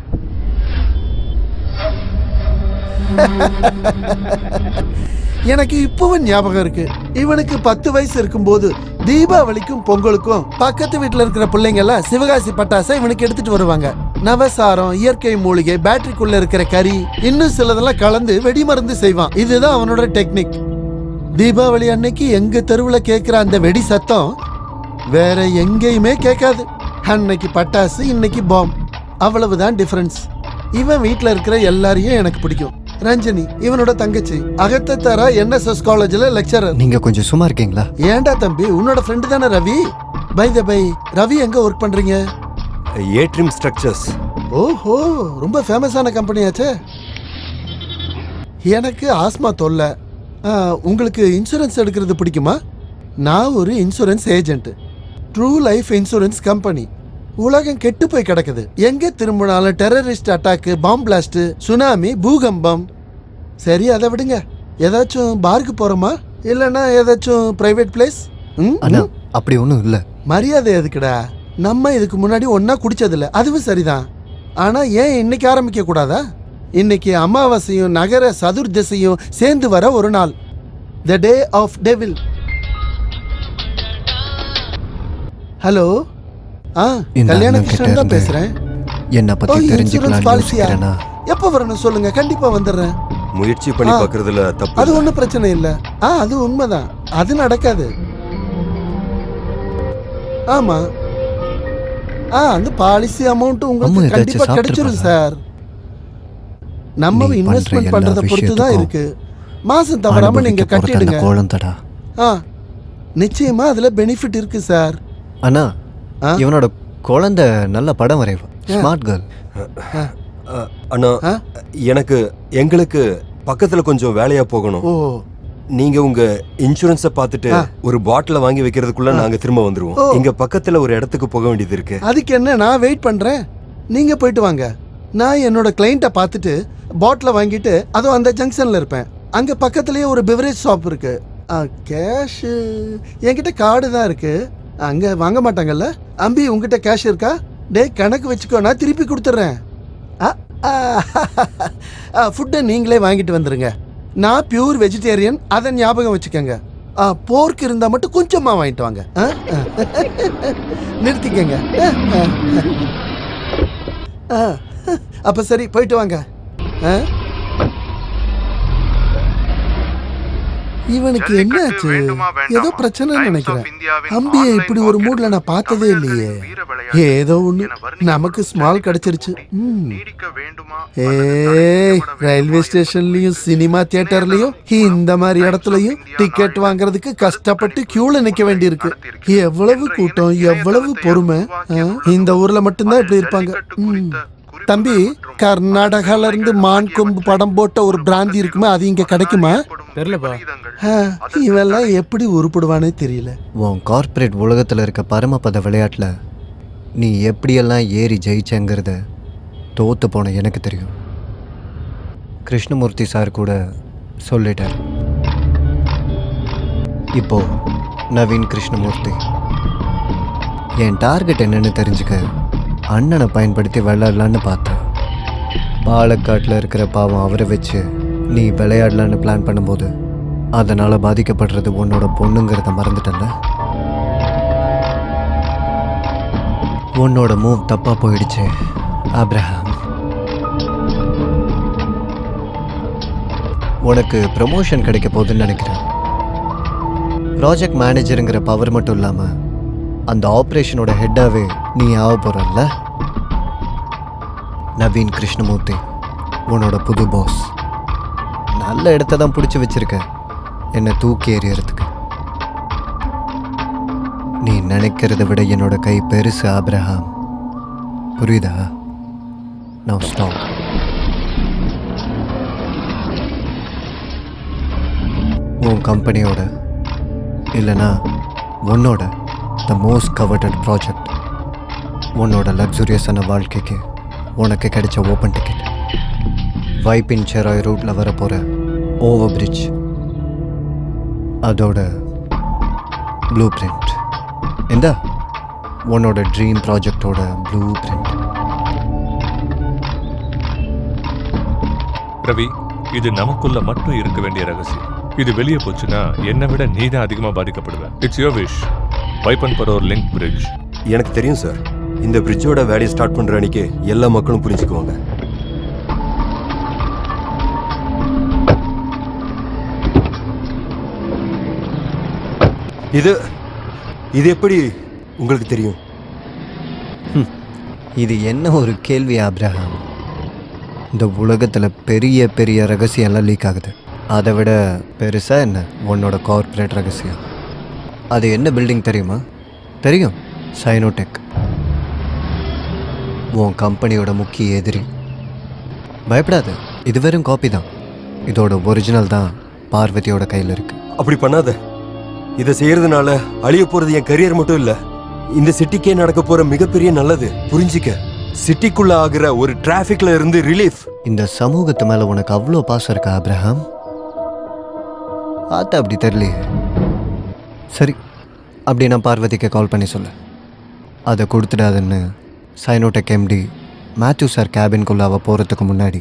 எனக்கு இப்பவும் ஞாபகம் இருக்கு. இவனுக்கு 10 வயசு இருக்கும்போது தீபாவளிக்கும் பொங்கலுக்கும் பக்கத்து வீட்டுல இருக்கிற பிள்ளைங்க எல்லாம் சிவகாசி பட்டாசை இவனுக்கு எடுத்துட்டு வருவாங்க. நவசாரம், இயற்கை மூலிகை, பேட்டரிக்குள்ள இருக்கிற கறி, இன்னும் சிலதெல்லாம் கலந்து வெடி மருந்து செய்வான். இதுதான் அவனோட டெக்னிக். தீபாவளி அன்னைக்கு எங்க தெருவுல கேட்கிற அந்த வெடி சத்தம் வேற எங்கேயுமே கேட்காது. அன்னைக்கு பட்டாசு, இன்னைக்கு பாம், அவ்வளவுதான் டிஃபரன்ஸ். இவன் வீட்டுல இருக்கிற எல்லாரையும் எனக்கு பிடிக்கும். ரஞ்சனி இவனோட தங்கச்சி, அகத்தத்தாரா NSS காலேஜ்ல லெக்சரர். நீங்க கொஞ்சம் சும்மா இருக்கீங்களா? ஏன்டா தம்பி, உன்னோட ஃப்ரெண்டு தானே Ravi. By the by, Ravi எங்க ஒர்க் பண்றீங்க? ஏட்ரிம் ஸ்ட்ரக்சர்ஸ். ஓஹோ, ரொம்ப ஃபேமஸான கம்பெனியாச்சே. எனக்கு ஆஸ்மா தொல்லை. உங்களுக்கு இன்சூரன்ஸ் எடுக்கிறது பிடிக்குமா? நான் ஒரு insurance agent, true life insurance company. உலகம் கெட்டு போய் கிடக்குது. எங்க திரும்பினாலும் terrorist attack, bomb blast, tsunami, பூகம்பம். சரி, அதை விடுங்க. ஏதாச்சும் பார்க்கு போறோமா, இல்லைன்னா ஏதாச்சும் பிரைவேட் பிளேஸ்? அப்படி ஒன்றும் இல்லை. மரியாதை எதுக்குடா? நம்ம இதுக்கு முன்னாடி ஒன்னா குடிச்சதில்ல, அதுவும் சரிதான். ஆனா ஏன் இன்னைக்கு ஆரம்பிக்க கூடாதா? இன்னைக்கு அமாவாசையும் நகர சதுர்தசியும் சேர்ந்து வர ஒரு நாள், த டே ஆஃப் டெவில். ஹலோ, கல்யாண கிருஷ்ணன் தான் பேசுறேன். என்ன பத்தி தெரிஞ்சுக்கலாம். எப்ப வரணும் சொல்லுங்க, கண்டிப்பா வந்துடுறேன். முயற்சி பண்ணி பார்க்கறதுல தப்பு. அது ஒன்றும் பிரச்சனை இல்ல. அது உண்மைதான், அது நடக்காது. ஆமா, அந்த பாலிசி அமௌண்ட் உங்களுக்கு கண்டிப்பா கிடைச்சிரும் சார். நம்ம இன்வெஸ்ட்மெண்ட் பண்றத பொறுத்து தான் இருக்கு. மாசம் தவறாம நீங்க கட்டிடுங்க. நிச்சயமா அதுல பெனிஃபிட் இருக்கு சார். அண்ணா, இவனோட குழந்தை நல்ல படம் வரைவா, ஸ்மார்ட் கேர்ள். அண்ணா, எங்களுக்கு பக்கத்துல கொஞ்சம் வேலையா போகணும். நீங்க உங்க இன்சூரன்ஸ பார்த்துட்டு ஒரு பாட்டில வாங்கி வைக்கிறதுக்குள்ள நாங்க திரும்ப வந்துருவோம். இங்க பக்கத்துல ஒரு இடத்துக்கு போக வேண்டியது இருக்கு. அதுக்கு என்ன, நான் வெயிட் பண்றேன். நீங்க போயிட்டு வாங்க. நான் என்னோட கிளைண்ட்டை பார்த்துட்டு பாட்டில வாங்கிட்டு அதுவும் அந்த ஜங்ஷன்ல இருப்பேன். அங்க பக்கத்துலயே ஒரு பெவரேஜ் ஷாப் இருக்கு. கேஷு என்கிட்ட கார்டு தான் இருக்கு. அங்கே வாங்க மாட்டாங்கல்ல. அம்பி உங்ககிட்ட கேஷ் இருக்கா? டே கணக்கு வச்சுக்கோ, நான் திருப்பி கொடுத்துட்றேன். ஃபுட்டை நீங்களே வாங்கிட்டு வந்துடுங்க. நான் பியூர் வெஜிடேரியன், அதை ஞாபகம் வச்சுக்கோங்க. போர்க் இருந்தால் மட்டும் கொஞ்சமாக வாங்கிட்டு வாங்க. நிறுத்திக்கங்க. அப்போ சரி, போயிட்டு வாங்க. இவனுக்கு என்னாச்சு? ஏதோ பிரச்சனை நினைக்கிறேன். அம்பியை இப்படி ஒரு மூட்ல நான் பார்த்ததே இல்லையே. ஏதோ ஒண்ணு நமக்கு ஸ்மால் கிடைச்சிருச்சு. ரயில்வே ஸ்டேஷன்லயும் சினிமா தியேட்டர்லயும் இந்த மாதிரி இடத்துலயும் டிக்கெட் வாங்குறதுக்கு கஷ்டப்பட்டு கியூல நிக்க வேண்டியிருக்கு. எவ்வளவு கூட்டம், எவ்வளவு பொறுமை. இந்த ஊர்ல மட்டும்தான் இப்படி இருப்பாங்க. தம்பி, கர்நாடகால இருந்து மான் கொம்பு படம் போட்ட ஒரு பிராந்தி இருக்குமா, அது இங்க கிடைக்குமா? தெரியலப்பா. இவெல்லாம் எப்படி உருப்படுவானே தெரியல. உன் கார்ப்பரேட் உலகத்தில் இருக்க பரமபத விளையாட்டில் நீ எப்படியெல்லாம் ஏறி ஜெயிச்சங்கிறத தோத்து போன எனக்கு தெரியும். கிருஷ்ணமூர்த்தி சார் கூட சொல்லிட்டார். இப்போ நவீன் கிருஷ்ணமூர்த்தி. என் டார்கெட் என்னன்னு தெரிஞ்சுக்க அண்ணனை பயன்படுத்தி விளையாடலான்னு பார்த்தேன். பாலக்காட்டில் இருக்கிற பாவம் அவரை வச்சு நீ விளையாடலான்னு பிளான் பண்ணும்போது அதனால் பாதிக்கப்படுறது உன்னோட பொண்ணுங்கிறத மறந்துட்டல. உன்னோட மூவ் தப்பாக போயிடுச்சு ஆப்ரஹாம். உனக்கு ப்ரமோஷன் கிடைக்க போகுதுன்னு நினைக்கிறேன். ப்ராஜெக்ட் மேனேஜருங்கிற பவர் மட்டும் இல்லாமல் அந்த ஆப்ரேஷனோட ஹெட்டாகவே நீ ஆக போகிறல்ல. நவீன் கிருஷ்ணமூர்த்தி உன்னோட புது பாஸ். நல்ல இடத்த தான் பிடிச்சி வச்சிருக்க என்னை தூக்கி எறியறதுக்கு. நீ நினைக்கிறத விட என்னோட கை பெருசு ஆப்ரஹாம், புரியுதா? நான் ஸ்டாப். உன் கம்பெனியோட இல்லைனா உன்னோட த மோஸ்ட் கவர்டட் ப்ராஜெக்ட், உன்னோட லக்ஸுரியஸான வாழ்க்கைக்கு உனக்கு கிடைச்ச ஓப்பன் டிக்கெட், வைப்பின் செராய் ரூட்டில் வரப்போகிற ஓவர் பிரிட்ஜ், அதோட ப்ளூ பிரிண்ட். இந்த உன்னோட ட்ரீம் ப்ராஜெக்டோட ப்ளூ பிரிண்ட். ரவி, இது நமக்குள்ள மட்டும் இருக்க வேண்டிய ரகசியம். இது வெளியே போச்சுன்னா என்னை விட நீ தான் அதிகமாக பாதிக்கப்படுவேன். It's your wish. Vypin Paravur link bridge. எனக்கு தெரியும் சார். இந்த பிரிட்ஜோட வேலையை ஸ்டார்ட் பண்ற அன்னைக்கு எல்லா மக்களும் புரிஞ்சுக்குவாங்க. இது இது எப்படி உங்களுக்கு தெரியும்? இது என்ன ஒரு கேள்வி ஆப்ரஹாம்? இந்த உலகத்தில் பெரிய பெரிய ரகசியம்லாம் லீக் ஆகுது. அதை விட பெருசாக என்ன உன்னோட கார்ப்பரேட் ரகசியம். அது என்ன பில்டிங் தெரியுமா? தெரியும், சைனோடெக். உன் கம்பெனியோட முக்கிய எதிரி. பயப்படாது, இது வெறும் காப்பி தான். இதோட ஒரிஜினல் தான் பார்வதியோட கையில் இருக்கு. அப்படி பண்ணாத. இதை செய்யறதுனால அழிய போறது என் கரியர் மட்டும் இல்ல, இந்த சிட்டிக்கே நடக்க போற மிகப்பெரிய நல்லது. புரிஞ்சிக்க. சிட்டிக்குள்ள ஆகிற ஒரு டிராஃபிக்ல இருந்து ரிலீஃப். இந்த சமூகத்து மேல உனக்கு அவ்வளோ பாசம் இருக்கா ஆப்ரஹாம்? பார்த்தா அப்படி தெரியலையே. சரி, அப்படி நான் பார்வதிக்கு கால் பண்ணி சொல்ல. அதை கொடுத்துடாதுன்னு சைனோடெக் எம்டி மேத்யூ சார் கேபின்குள்ள அவள் போகிறதுக்கு முன்னாடி.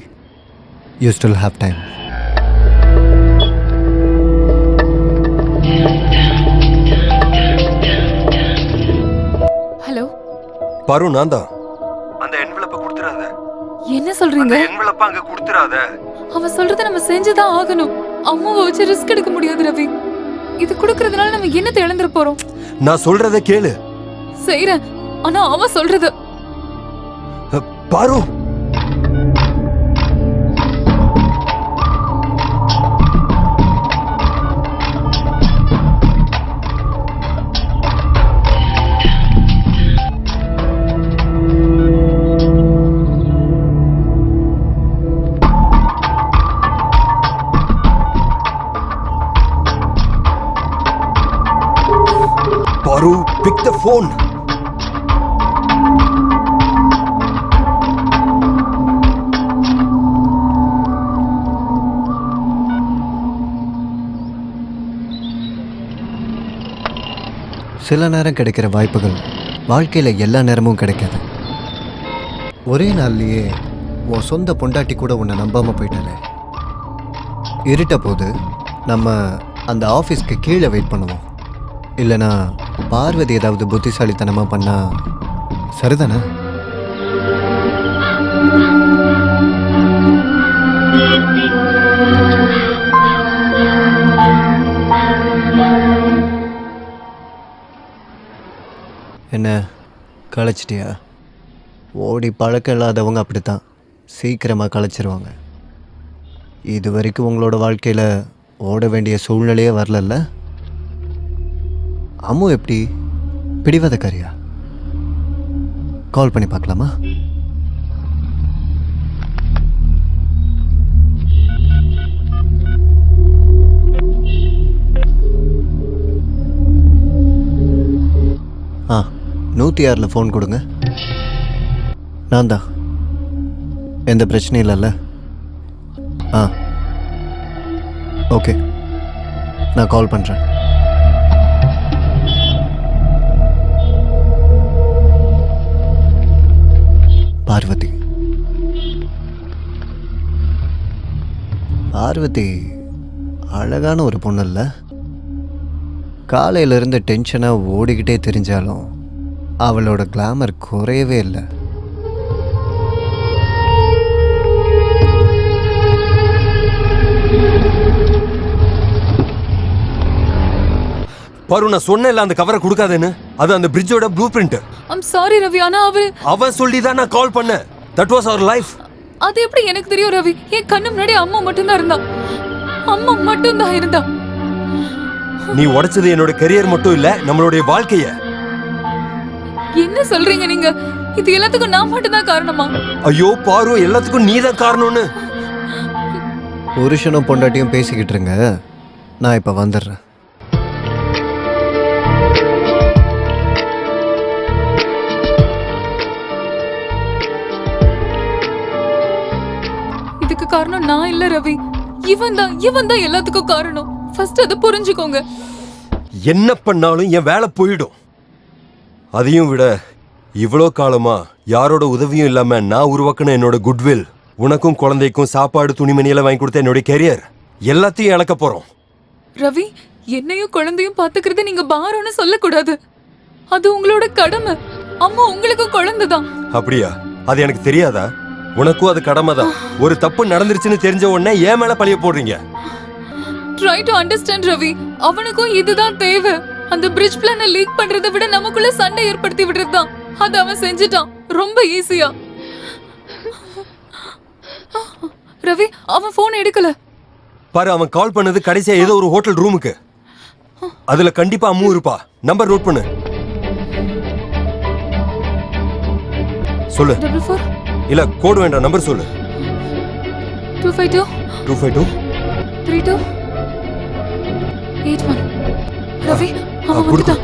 You still have time. Hello பாரு, நான் தான். அந்த என்வலப்பை கொடுத்துறாத. என்ன சொல்றீங்க? என்வலப்பை அங்க கொடுத்துறாத. அவன் சொல்றதை நம்ம செஞ்சுதான் ஆகணும். அம்மாவை வச்சு ரிஸ்க் எடுக்க முடியாது ரவி. இது கொடுக்கறதுனால நம்ம என்னத்தை இழந்துட போறோம்? நான் சொல்றத கேளு. செய்றேன், ஆனா அவன் சொல்றது. பாரு, Paru, pick the phone. சில நேரம் கிடைக்கிற வாய்ப்புகள் வாழ்க்கையில் எல்லா நேரமும் கிடைக்காது. ஒரே நாள்லேயே உன் சொந்த பொண்டாட்டி கூட உன்னை நம்பாமல் போயிட்டாலே. இருட்ட போது நம்ம அந்த ஆஃபீஸ்க்கு கீழே வெயிட் பண்ணுவோம். இல்லைனா பார்வதி ஏதாவது புத்திசாலித்தனமாக பண்ணால் சரிதானே? என்ன களைச்சிட்டியா? ஓடி பழக்கம் இல்லாதவங்க அப்படித்தான் சீக்கிரமாக களைச்சிருவாங்க. இது வரைக்கும் உங்களோட வாழ்க்கையில் ஓட வேண்டிய சூழ்நிலையே வரலல்ல? அம்மு எப்படி பிடிவாதக்காரியா? கால் பண்ணி பார்க்கலாமா? ஆ 106 ஃபோன் கொடுங்க. நான் தான். எந்த பிரச்சனையும் இல்லைல்ல? ஆ ஓகே, நான் கால் பண்ணுறேன். பார்வதி பார்வதி அழகான ஒரு பொண்ணு இல்லை? காலையிலேருந்து டென்ஷனாக ஓடிக்கிட்டே தெரிஞ்சாலும் அவளோட கிளாமர் குறையவே இல்லை. பாரு, நான் சொன்னேன்ல அந்த கவரை கொடுக்காதேன்னு. அது அந்த பிரிட்ஜோட blueprint. I'm sorry Ravi, ஆனா அவன் சொல்லி தான் நான் கால் பண்ணேன். That was our life. அது எப்படி எனக்கு தெரியும் ரவி? என் கண்ணு முன்னாடி அம்மா மட்டும்தான் இருந்தா. அம்மா மட்டும்தான் இருந்தா. நீ உடைச்சது என்னோட கரியர் மட்டும் இல்ல, நம்மளுடைய வாழ்க்கைய. என்ன சொல்றீங்க நீங்க? இது எல்லாத்துக்கும் நான் மட்டும்தான் காரணமா? ஐயோ பாரு, எல்லாத்துக்கும் நீ தான் காரணம்னு. புருஷனும் பொண்டாட்டியும் பேசிக்கிட்டு இருங்க, நான் இப்போ வந்துடுறேன். இதுக்கு காரணம் நான் இல்ல ரவி, இவன் தான் எல்லாத்துக்கும் காரணம். ஃபர்ஸ்ட் அதை புரிஞ்சுக்கோங்க. என்ன பண்ணாலும் என் வேலை போயிடும். அதையும் விட இவ்வளோ காலமா யாரோட உதவியும் இல்லாம நான் உருவாக்கின என்னோட குட்வில், உனக்கும் குழந்தைக்கும் சாப்பாடு துணிமணியெல்லாம் வாங்கி கொடுத்த என்னோட கெரியர் எல்லாத்தையும் இழக்க போறோம். ரவி, என்னையும் குழந்தையும் பாத்துக்கிறது நீங்க பாரம்னு சொல்லக்கூடாது. அது உங்களோட கடமை. அம்மா உங்களுக்கும் குழந்தைதான். அப்படியா? அது எனக்கு தெரியாதா? உனக்கும் அது கடமை தான். ஒரு தப்பு நடந்துருச்சுன்னு தெரிஞ்ச உடனே ஏன் மேல பழிய போடுறீங்க? Try to understand Ravi. அவனுக்கும் இதுதான் தேவை. அந்த பிரிட்ஜ் பிளான லீக் பண்றதை விட நமக்குள்ள சண்டை ஏற்படுத்தி விடுறதுதான். அது அவன் செஞ்சுட்டான் ரொம்ப ஈஸியா. ரவி, அவன் போன் எடுக்கல. பாரு, அவன் கால் பண்ணது கடைசியா ஏதோ ஒரு ஹோட்டல் ரூமுக்கு. அதுல கண்டிப்பா அம்மு இருப்பா. நம்பர் நோட் பண்ணு. சொல்லு. 44 இல்ல, கோட் வேண்டாம், நம்பர் சொல்லு. 252 252 32 81. ரவி, அவன் வந்துட்டான்.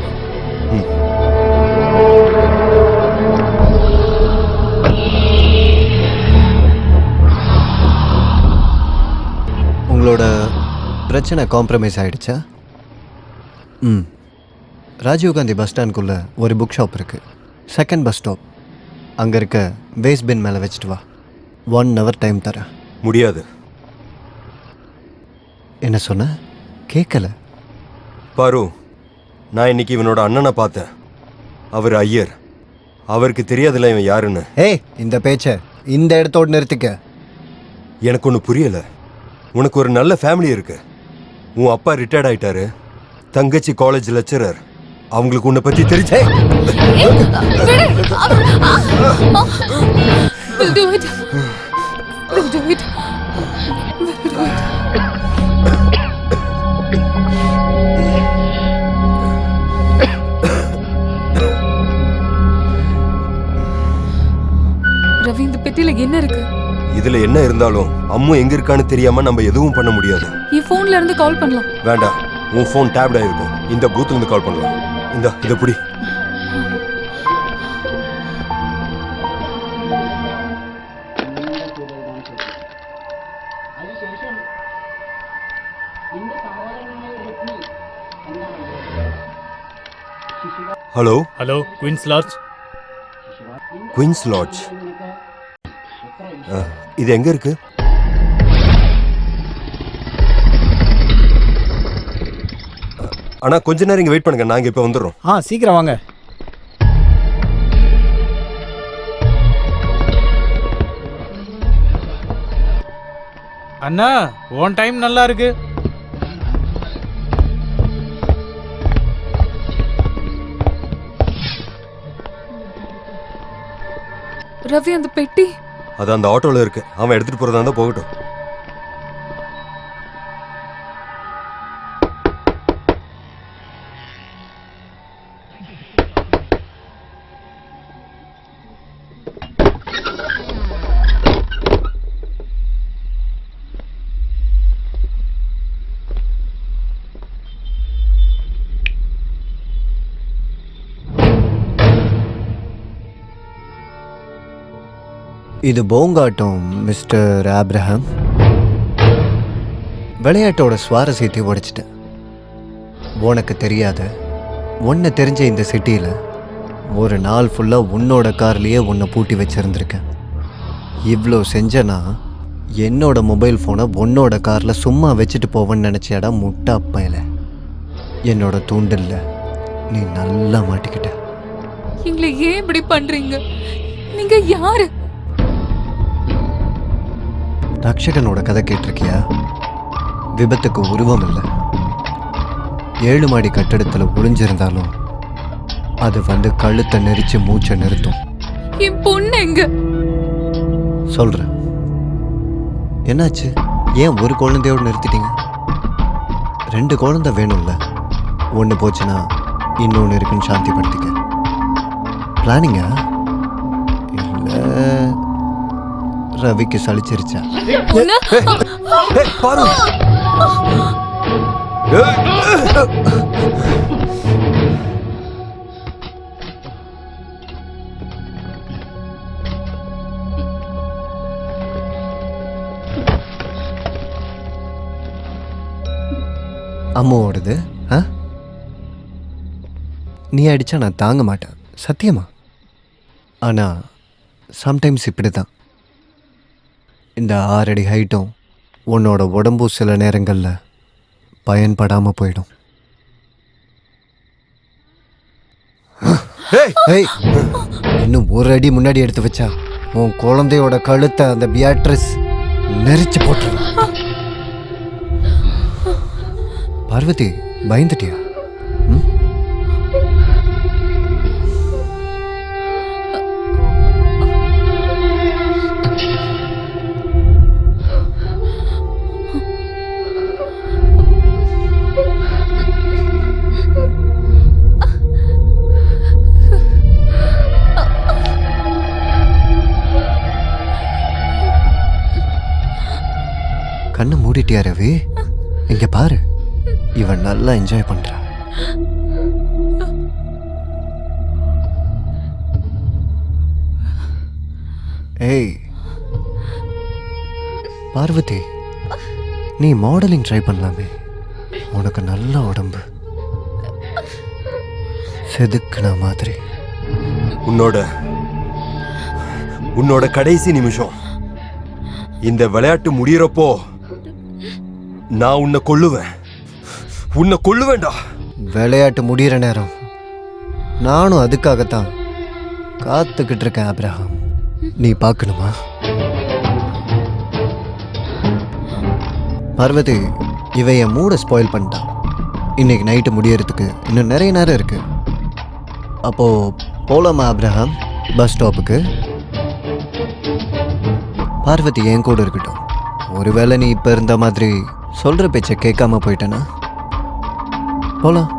உங்களோட பிரச்சனை காம்ப்ரமைஸ் ஆயிடுச்சா? ராஜீவ்காந்தி பஸ் ஸ்டாண்ட்குள்ளே ஒரு புக் ஷாப் இருக்குது. Second bus stop. அங்கே இருக்க வேஸ்ட் பின் மேலே வச்சுட்டு வா. 1 hour டைம் தரேன். முடியாது. என்ன சொன்ன? கேட்கல. பாரு, நான் இன்னைக்கு இவனோட அண்ணனை பார்த்தேன். அவர் ஐயர். அவருக்கு தெரியாதுல்ல இவன் யாருன்னு. ஏய், இந்த பேச்சை இந்த இடத்தோடு நிறுத்திக்க. எனக்கு ஒன்று புரியல. உனக்கு ஒரு நல்ல ஃபேமிலி இருக்கு. உன் அப்பா ரிட்டையர்ட் ஆயிட்டாரு. தங்கச்சி காலேஜ் லெக்சரர். அவங்களுக்கு உன்னை பத்தி தெரிஞ்சே. We'll do it. We'll do it. We'll do it. Ravi, இந்த பெட்டியில என்ன இருக்கு? இதுல என்ன இருந்தாலும் அம்மு எங்க இருக்கான்னு தெரியாம நம்ம எதுவும் பண்ண முடியாது. என் போன்ல இருந்து கால் பண்ணலாம். வேண்டாம், உன் போன் டேப்ட் ஆயிருக்கும். இந்த பூத்ல இருந்து கால் பண்ணலாம். இந்த இத புடி. Hello hello Queens Lodge. Queens Lodge. இது எங்க இருக்கு? அண்ணா கொஞ்ச நேரம் இங்க வெயிட் பண்ணுங்க, நாங்க இப்ப வந்துடுறோம். சீக்கிரம் வாங்க. அண்ணா ஓன் டைம் நல்லா இருக்கு. ரவி அந்த பெட்டி அது அந்த ஆட்டோல இருக்கு. அவன் எடுத்துட்டு போறதா இருந்தா போகட்டும். இது போங்காட்டம் மிஸ்டர் ஆப்ரஹாம். விளையாட்டோட சுவாரஸ்யத்தை உடைச்சிட்டேன். உனக்கு தெரியாத உன்னை தெரிஞ்ச இந்த சிட்டியில் ஒரு நாள் ஃபுல்லாக உன்னோட கார்லேயே உன்னை பூட்டி வச்சுருந்துருக்கேன். இவ்வளோ செஞ்சனா என்னோட மொபைல் ஃபோனை உன்னோட காரில் சும்மா வச்சுட்டு போவேன்னு நினச்சியாடா முட்டா பையல. என்னோட தூண்டல்ல நீ நல்லா மாட்டிக்கிட்ட. எங்களை ஏன் இப்படி பண்றீங்க? நீங்க யாரு? ரக்ஷகனோட கதை கேட்டிருக்கியா? விபத்துக்கு உருவம் இல்லை. 7 மாடி கட்டடத்தில் ஒளிஞ்சிருந்தாலும் அது வந்து கழுத்தை நெரிச்சு மூச்சை நிறுத்தும். என் பொண்ணு எங்க? சொல்றேன். என்னாச்சு? ஏன் ஒரு குழந்தையோடு நிறுத்திட்டீங்க? 2 குழந்தை வேணும்ல. ஒன்று போச்சுன்னா இன்னொன்று இருக்குன்னு சாந்தி படுத்திக்க. பிளானிங்கா இல்லை ரவிக்கு சலிச்சிருச்சா? பாரு, அம்மாவோடது. நீ அடிச்சா நான் தாங்க மாட்டேன், சத்தியமா. ஆனா சம்டைம்ஸ் இப்படி தான். இந்த 6 அடி ஹைட்டும் உன்னோட உடம்பும் சில நேரங்களில் பயன்படாமல் போயிடும். இன்னும் 1 அடி முன்னாடி எடுத்து வச்சா உன் குழந்தையோட கழுத்தை அந்த பியாட்ரிஸ் நெரிச்சு போட்டுருவான். பார்வதி, பயந்துட்டியா? கண்ணை மூடிட்டியா ரவி? இங்க பாரு, இவன் நல்லா என்ஜாய் பண்றான். ஏய் பார்வதி, நீ மாடலிங் ட்ரை பண்ணலாமே. உனக்கு நல்ல உடம்பு, செதுக்குன மாதிரி. உன்னோட கடைசி நிமிஷம் இந்த விளையாட்டு முடியறப்போ நான் உன்னை கொல்லுவேன்டா. விளையாட்டு முடிகிற நேரம் நானும் அதுக்காகத்தான் காத்துக்கிட்டு இருக்கேன் ஆப்ரஹாம். நீ பார்க்கணுமா? பார்வதி, இவ என் மூடை ஸ்பாயில் பண்ணிட்டான். இன்னைக்கு நைட்டு முடியறதுக்கு இன்னும் நிறைய நேரம் இருக்கு. அப்போ போலாமா ஆப்ரஹாம் பஸ் ஸ்டாப்புக்கு? பார்வதி என் கூட இருக்கட்டும். ஒருவேளை நீ இப்போ இருந்த மாதிரி சொல்கிற பேச்சை கேட்காம போயிட்டேன்னா போலாம்.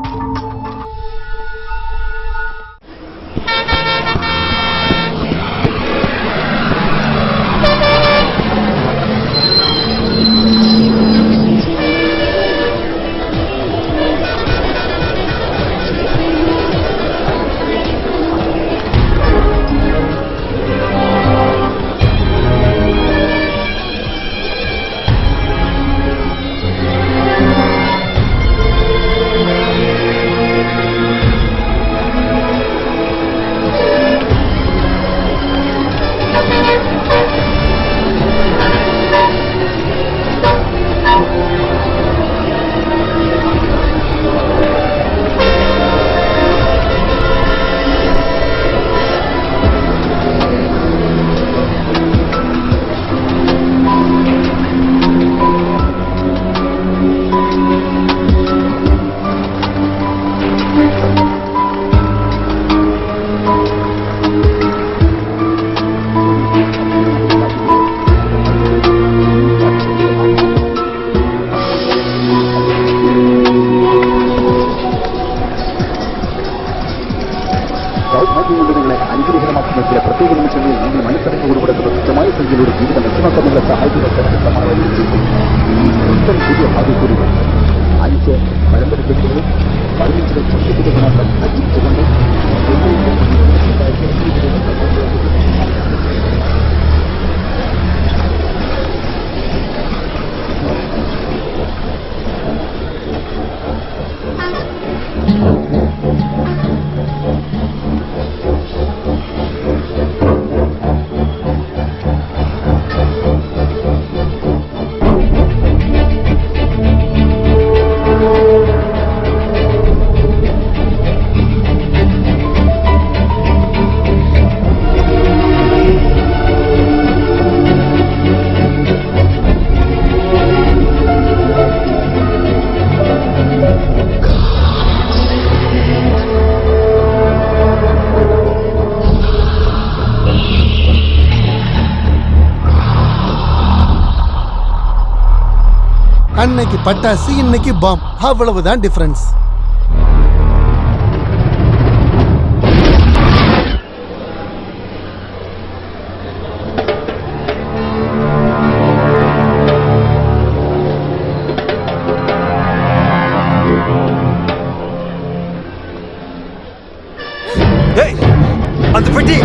സൗഭാഗ്യമുള്ളവരെ അനുഗ്രഹമാക്കുന്ന ചില പ്രത്യേക നിമിഷങ്ങളിൽ നിങ്ങൾ മനസ്സിറങ്ങിക്കൂടെ തുച്ഛമായ സംഖ്യയിലൂടെ ജീവിതം ലക്ഷ്യമാക്കാനുള്ള സഹായിക്കുന്ന പുതിയ ഭാഗ്യക്കൂടികൾ 5 പരമ്പര വ്യക്തികളും 15 ലക്ഷം വ്യക്തികളാണ് അജിച്ചുകൊണ്ട് அன்னைக்கு பட்டாசு இன்னைக்கு பாம், அவ்வளவுதான் டிஃபரன்ஸ். அந்த பெட்டி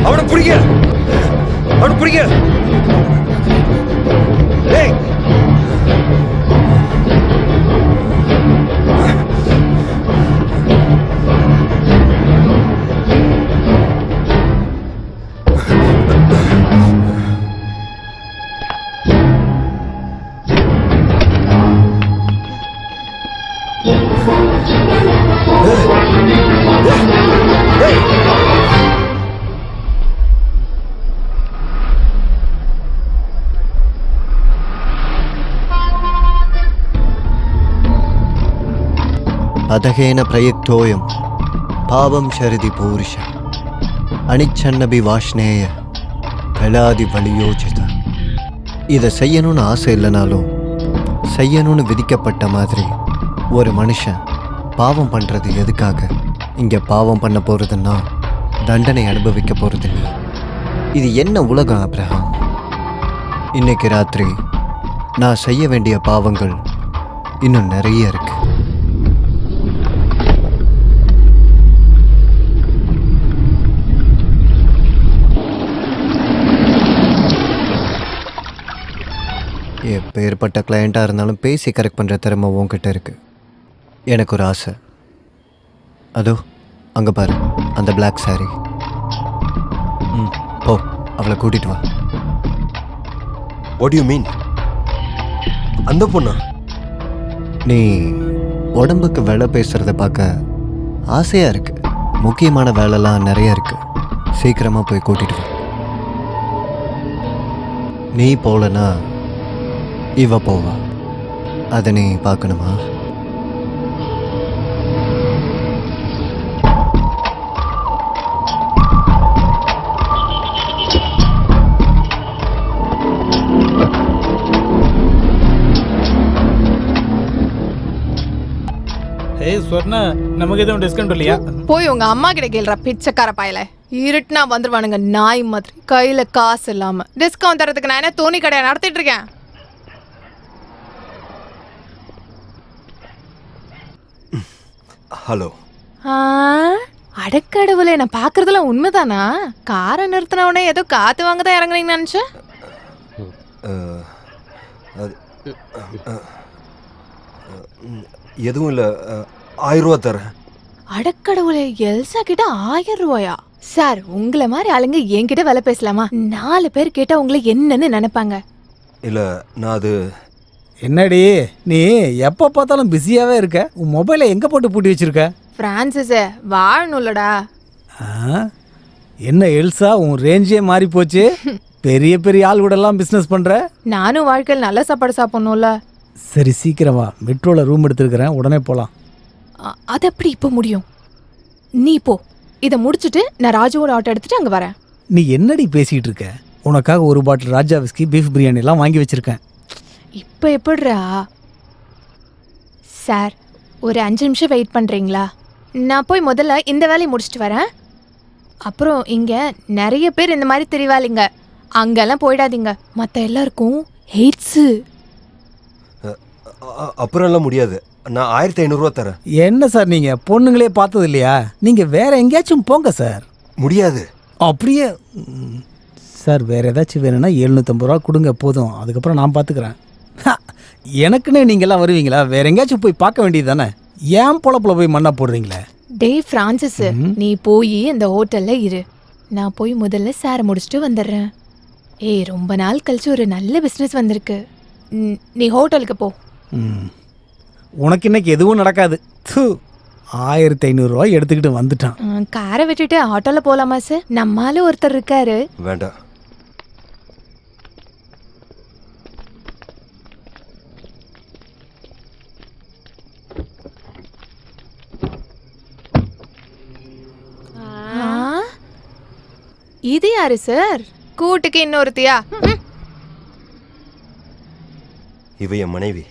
அவனை பிடிக்க, அவனை பிடிக்க. ஏய் அதகேன பிரயுக்தோயம் பாவம் ஷரிதி பூருஷ அனிச்சன்னபி வாஷ்னேய கலாதி வலியோஜித. இதை செய்யணும்னு ஆசை இல்லைனாலும் செய்யணும்னு விதிக்கப்பட்ட மாதிரி ஒரு மனுஷன் பாவம் பண்ணுறது எதுக்காக? இங்கே பாவம் பண்ண போகிறதுன்னா தண்டனை அனுபவிக்க போகிறது இல்லை. இது என்ன உலகம் அப்ரஹாம்? இன்னைக்கு ராத்திரி நான் செய்ய வேண்டிய பாவங்கள் இன்னும் நிறைய இருக்கு. எப்பேற்பட்ட கிளையண்ட்டாக இருந்தாலும் பேசி கரெக்ட் பண்ணுற திறமை உன்கிட்ட இருக்கு. எனக்கு ஒரு ஆசை. அதோ அங்கே பாரு, அந்த பிளாக் சாரி. போ, அவளை கூட்டிட்டு வா. What you mean? அந்த பொண்ணா? நீ உடம்புக்கு வேலை பேசுகிறத பார்க்க ஆசையாக இருக்கு. முக்கியமான வேலைலாம் நிறைய இருக்கு. சீக்கிரமாக போய் கூட்டிட்டு வா. நீ போலனா இவ போவா. அதை நீ பார்க்கணுமா? ஏய் ஸ்வர்ணா, நமக்கு எதுவும் டிஸ்கவுண்ட் இல்லையா? போய் உங்க அம்மா கிட்ட கேள்றா பிச்சைக்கார பாயல. இருட்டுனா வந்துருவானுங்க நாய் மாதிரி, கையில காசு இல்லாம. டிஸ்கவுண்ட் தரதுக்கு நான் என்ன தோணி கடையா நடத்திட்டு இருக்கேன்? ஹலோ. அடக்கடவுளே, நான் பாக்குறதுல உண்மைதானா? காரை நிறுத்தினவனே ஏதோ காத்து வாங்க தான் இறங்குறீங்கன்னு நினைச்சேன். எதுவும் இல்லை, 1000 ரூபா தரேன். அடக்கடவுளே, எல்சா கிட்ட 1000 ரூபாயா? சார், உங்களை மாதிரி ஆளுங்க என்கிட்ட வேலை பேசலாமா? 4 பேர் கேட்டா உங்களை என்னன்னு நினைப்பாங்க. இல்லை, நான் அது என்னடி நீ எப்போ பார்த்தாலும் பிஸியாகவே இருக்க? உன் மொபைலை எங்கே போட்டு பூட்டி வச்சிருக்க? பிரான்சிஸே, வாழணும்லடா. என்ன எல்சா, உன் ரேஞ்சே மாறி போச்சு. பெரிய பெரிய ஆள் கூட எல்லாம் பிஸ்னஸ் பண்ணுற. நானும் வாழ்க்கையில் நல்ல சாப்பாடு சாப்பிடணும்ல. சரி, சீக்கிரமா. மெட்ரோவில் ரூம் எடுத்துருக்கிறேன், உடனே போகலாம். அது எப்படி இப்போ முடியும்? நீ போ, இதை முடிச்சுட்டு நான் ராஜுவோட ஆட்டோ எடுத்துட்டு அங்கே வரேன். நீ என்னடி பேசிகிட்டு இருக்க? உனக்காக ஒரு பாட்டில் ராஜா விஸ்கி, பீஃப் பிரியாணி எல்லாம் வாங்கி வச்சிருக்கேன். இப்போ எப்படிரா? சார், ஒரு 5 நிமிஷம் வெயிட் பண்ணுறீங்களா? நான் போய் முதல்ல இந்த வேலையை முடிச்சுட்டு வரேன். அப்புறம் இங்க நிறைய பேர் இந்த மாதிரி தெரிவாளிங்க, அங்கெல்லாம் போயிடாதீங்க. மத்த எல்லாருக்கும் ஹெய்ட்ஸு. அப்புறம் எல்லாம் முடியாது. நான் 1500 ரூபா தரேன். என்ன சார் நீங்க பொண்ணுங்களே பார்த்தது இல்லையா? நீங்க வேற எங்கேயாச்சும் போங்க சார். முடியாது. அப்படியே சார் வேற ஏதாச்சும் வேணும்னா 750 ரூபா கொடுங்க போதும், அதுக்கப்புறம் நான் பார்த்துக்கிறேன். எனக்குன்னே நீங்கள்லாம் வருவீங்களா? வேற எங்கேயாச்சும் போய் பார்க்க வேண்டியது தானே, ஏன் பொழப்புல போய் மண்ணா போடுறீங்களே? டேய் பிரான்சிஸ், நீ போய் இந்த ஹோட்டல்ல இரு, நான் போய் முதல்ல சாரை முடிச்சுட்டு வந்துடுறேன். ஏய் ரொம்ப நாள் கழிச்சு ஒரு நல்ல பிஸ்னஸ் வந்திருக்கு, நீ ஹோட்டலுக்கு போ. உனக்கு இன்னைக்கு எதுவும் நடக்காது. 1500 ரூபாய் எடுத்துக்கிட்டு வந்துட்டான். காரை விட்டுட்டு ஆட்டோல போலாமா சார்? நம்மால ஒருத்தர் இருக்காரு. வேண்டாம். இது யாரு சார்? கூட்டுக்கு இன்னொருத்தியா? இவ என் மனைவி.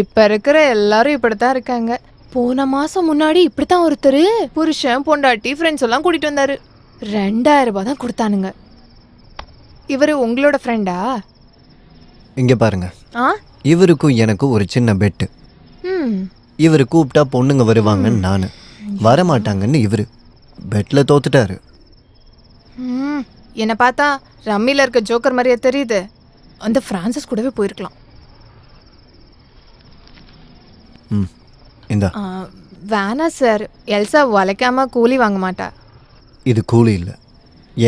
இப்ப இருக்கிற எல்லாரும் இப்படித்தான் இருக்காங்க. போன மாசம் முன்னாடி இப்படித்தான் ஒருத்தர் புருஷன் பொண்டாட்டி ஃப்ரெண்ட்ஸ் எல்லாம் கூட்டிட்டு வந்தாரு. 2000 ரூபாய் தான் கொடுத்தானுங்க. இவரு உங்களோட ஃப்ரெண்டா? இங்க பாருங்க, இவருக்கும் எனக்கும் ஒரு சின்ன பெட்டு. இவரு கூப்பிட்டா பொண்ணுங்க வருவாங்கன்னு நானு, வரமாட்டாங்கன்னு இவரு. பெட்ல தோத்துட்டாரு. என்ன பார்த்தா ரம்மில இருக்க ஜோக்கர் மாதிரியே தெரியுது. அந்த பிரான்சிஸ் கூடவே போயிருக்கலாம். வேணா சார், எல்சா வளைக்காம கூலி வாங்க மாட்டா. இது கூலி இல்ல,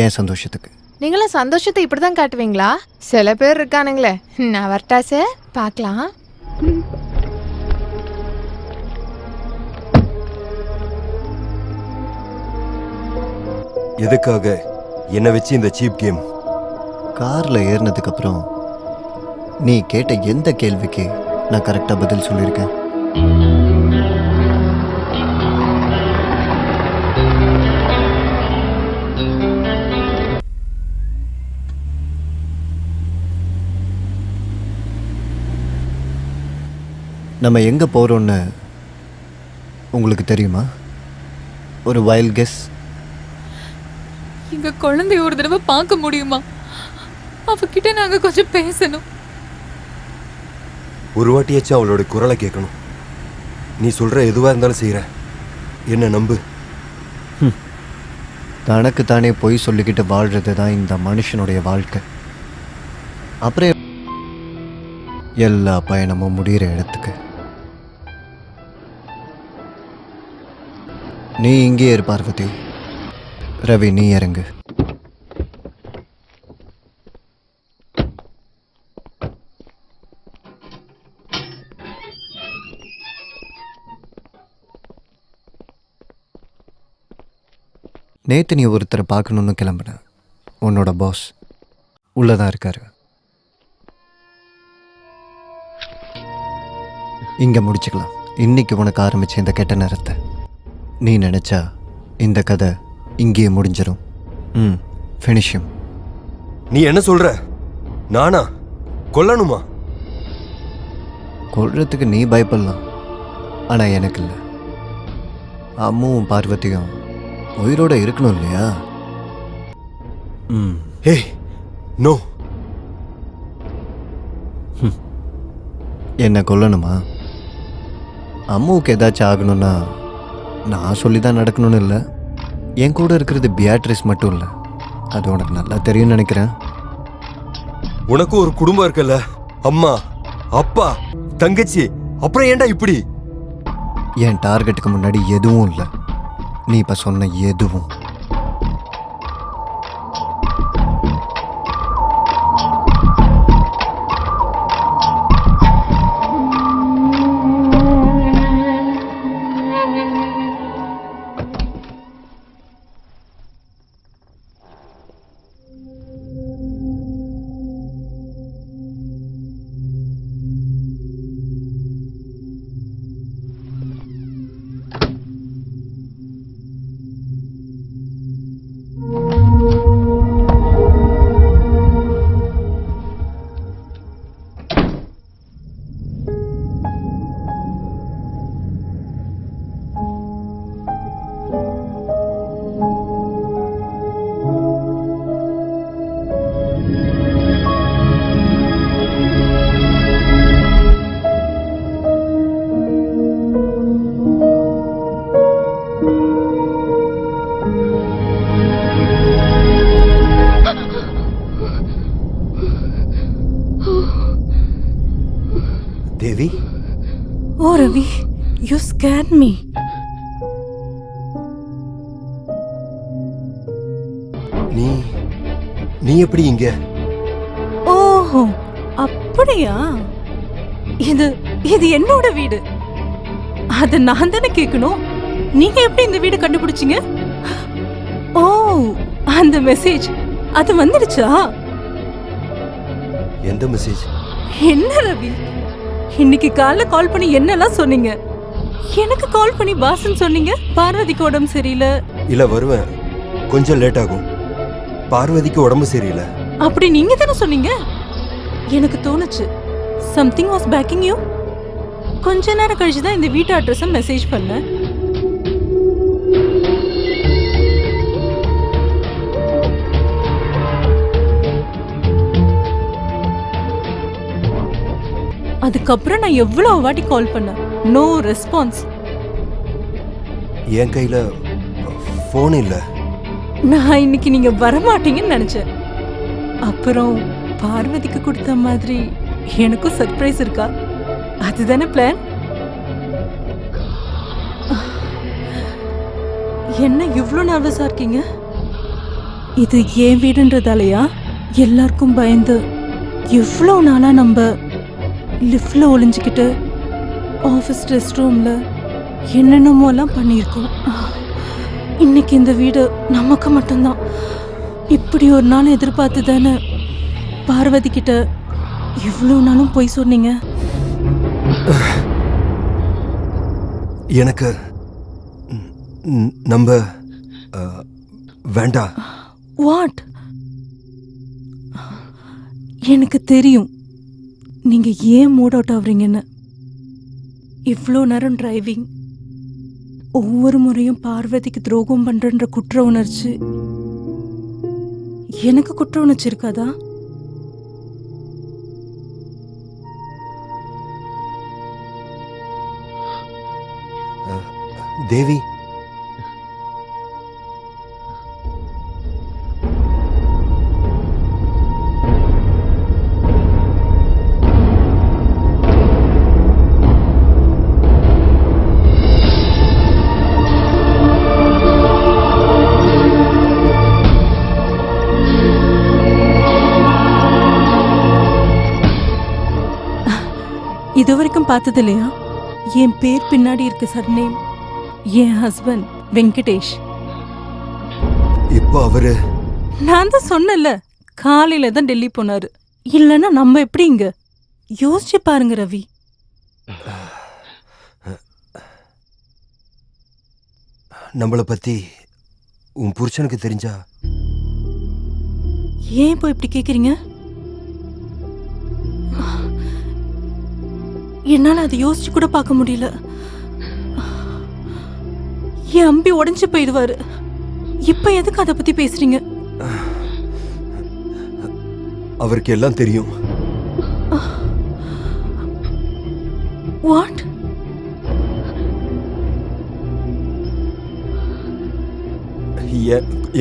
ஏன் சந்தோஷத்துக்கு. நீங்களாம் சந்தோஷத்தை இப்படிதான் காட்டுவீங்களா? சில பேர் இருக்கானுங்களே. நான் வரட்டா சார், பார்க்கலாம். எதுக்காக என்ன வச்சு இந்த சீப் கேம்? கார்ல ஏறினதுக்கு அப்புறம் நீ கேட்ட எந்த கேள்விக்கு நான் கரெக்டா பதில் சொல்லியிருக்கேன்? நம்ம எங்க போறோம்னு உங்களுக்கு தெரியுமா? ஒரு வைல்ட் கெஸ். எங்க குழந்தைய ஒரு தடவை பார்க்க முடியுமா? அவகிட்ட நாங்க கொஞ்சம் பேசணும். ஒரு வாட்டியாச்சும் அவளோட குரலை கேட்கணும். நீ சொல்ற எதுவா இருந்தாலும் செய்யற, என்ன நம்பு. தனக்கு தானே பொய் சொல்லிக்கிட்டு வாழ்றது தான் இந்த மனுஷனுடைய வாழ்க்கை. அப்புறம் எல்லா பயணமும் முடிகிற இடத்துக்கு. நீ இங்கே இரு பார்வதி, ரவி நீ இறங்கு. நேத்து நீ ஒருத்தரை பார்க்கணுன்னு கிளம்புன. உன்னோட பாஸ் உள்ளதான் இருக்காரு. இங்க முடிச்சுக்கலாம். இன்னைக்கு உனக்கு ஆரம்பிச்ச இந்த கெட்ட நேரத்தை நீ நினைச்சா இந்த கதை இங்கேயே முடிஞ்சிடும். ஃபினிஷிங். நீ என்ன சொல்ற? நானா கொல்லணுமா? கொல்றதுக்கு நீ பயப்படலாம், ஆனா எனக்கு இல்லை. அம்முவும் பார்வதியும் உயிரோட இருக்கணும் இல்லையா? ஹே நோ. என்ன கொல்லணுமா? அம்முவுக்கு ஏதாச்சும் ஆகணும்னா நான் சொல்லி தான் நடக்கணும்னு இல்லை. என் கூட இருக்கிறது பியாட்ரிஸ் மட்டும் இல்லை, அது உனக்கு நல்லா தெரியும்னு நினைக்கிறேன். உனக்கு ஒரு குடும்பம் இருக்குல்ல, அம்மா அப்பா தங்கச்சி, அப்புறம் ஏன்டா இப்படி? என் டார்கெட்டுக்கு முன்னாடி எதுவும் இல்லை. நீ இப்ப சொன்ன எதுவும். தேவி, ஓ ரவி, யூ ஸ்கேர்ட் மீ. நீ எப்படி இங்க? ஓஹோ, அப்படியா? இது இது என்னோட வீடு. அத நான் தானே கேட்கணும். நீங்க எப்படி இந்த வீடு கண்டுபிடிச்சீங்க? ஓ, அந்த மெசேஜ் அது வந்துடுச்சா? எந்த மெசேஜ்? என்ன ரவி, இன்னைக்கு காலைல கால் பண்ணி என்னெல்லாம் சொன்னீங்க? எனக்கு கால் பண்ணி பாசன் சொன்னீங்க. பார்வதிக்கு உடம்பு சரியில்லை. இல்ல, வருவேன், கொஞ்சம் லேட் ஆகும். பார்வதிக்கு உடம்பு சரியில்லை அப்படி நீங்க தானே சொன்னீங்க. எனக்கு தோணுச்சு சம்திங் வாஸ் பேக்கிங் யூ. கொஞ்ச நேரம் கழிச்சு தான் இந்த வீட்டு அட்ரஸை மெசேஜ் பண்ணேன். அதுக்கப்புறம் நான் எவ்வளவு வாட்டி கால் பண்ணேன், நோ ரெஸ்பான்ஸ். என் கையில போன் இல்ல. நான் இன்னைக்கு நீங்க வரமாட்டீங்கன்னு நினைச்சேன். அப்புறம் பார்வதிக்கு கொடுத்த மாதிரி எனக்கும் சர்ப்ரைஸ் இருக்கா? அதுதானே பிளான்? என்ன இவ்ளோ நர்வஸா இருக்கீங்க? இது ஏன் வீடுன்றதாலயா? எல்லாருக்கும் பயந்து இவ்வளோ நாளா நம்ம லிஃப்ட்ல ஒளிஞ்சுக்கிட்டு ஆஃபீஸ் ரெஸ்ட் ரூம்ல என்னென்னமோலாம் பண்ணியிருக்கோம். இன்னைக்கு இந்த வீடு நமக்கு மட்டும்தான். இப்படி ஒரு நாள் எதிர்பார்த்து தானே பார்வதி கிட்ட இவ்வளோ நாளும் போய் சொன்னீங்க. எனக்கு நம்ம வேண்டாம். வாட்? எனக்கு தெரியும் நீங்க ஏன் மூட் அவுட் ஆகுறீங்கன்னு. இவ்வளோ நேரம் டிரைவிங், ஒவ்வொரு முறையும் பார்வதிக்கு துரோகம் பண்றன்ற குற்ற உணர்ச்சி. எனக்கு குற்ற உணர்ச்சி இருக்காதா? தேவி, இது வரைக்கும் பார்த்தது இல்லையா? என் பேர் பின்னாடி இருக்க சர்நேம். என் ஹஸ்பண்ட் வெங்கடேஷ். இப்போ அவரு, நான் தான் சொன்னல, காலையில தான் டெல்லி போனாரு. இல்லைன்னா நம்ம எப்படி இங்க? யோசிச்சு பாருங்க ரவி. நம்மளை பத்தி உன் புருஷனுக்கு தெரிஞ்சா? ஏன் இப்போ இப்படி கேக்குறீங்க? என்னால அதை யோசிச்சு கூட பார்க்க முடியல. என் அம்பி உடைஞ்சு போயிடுவாரு. இப்ப எதுக்கு அதை பத்தி பேசுறீங்க? அவருக்கு எல்லாம் தெரியும். வாட்?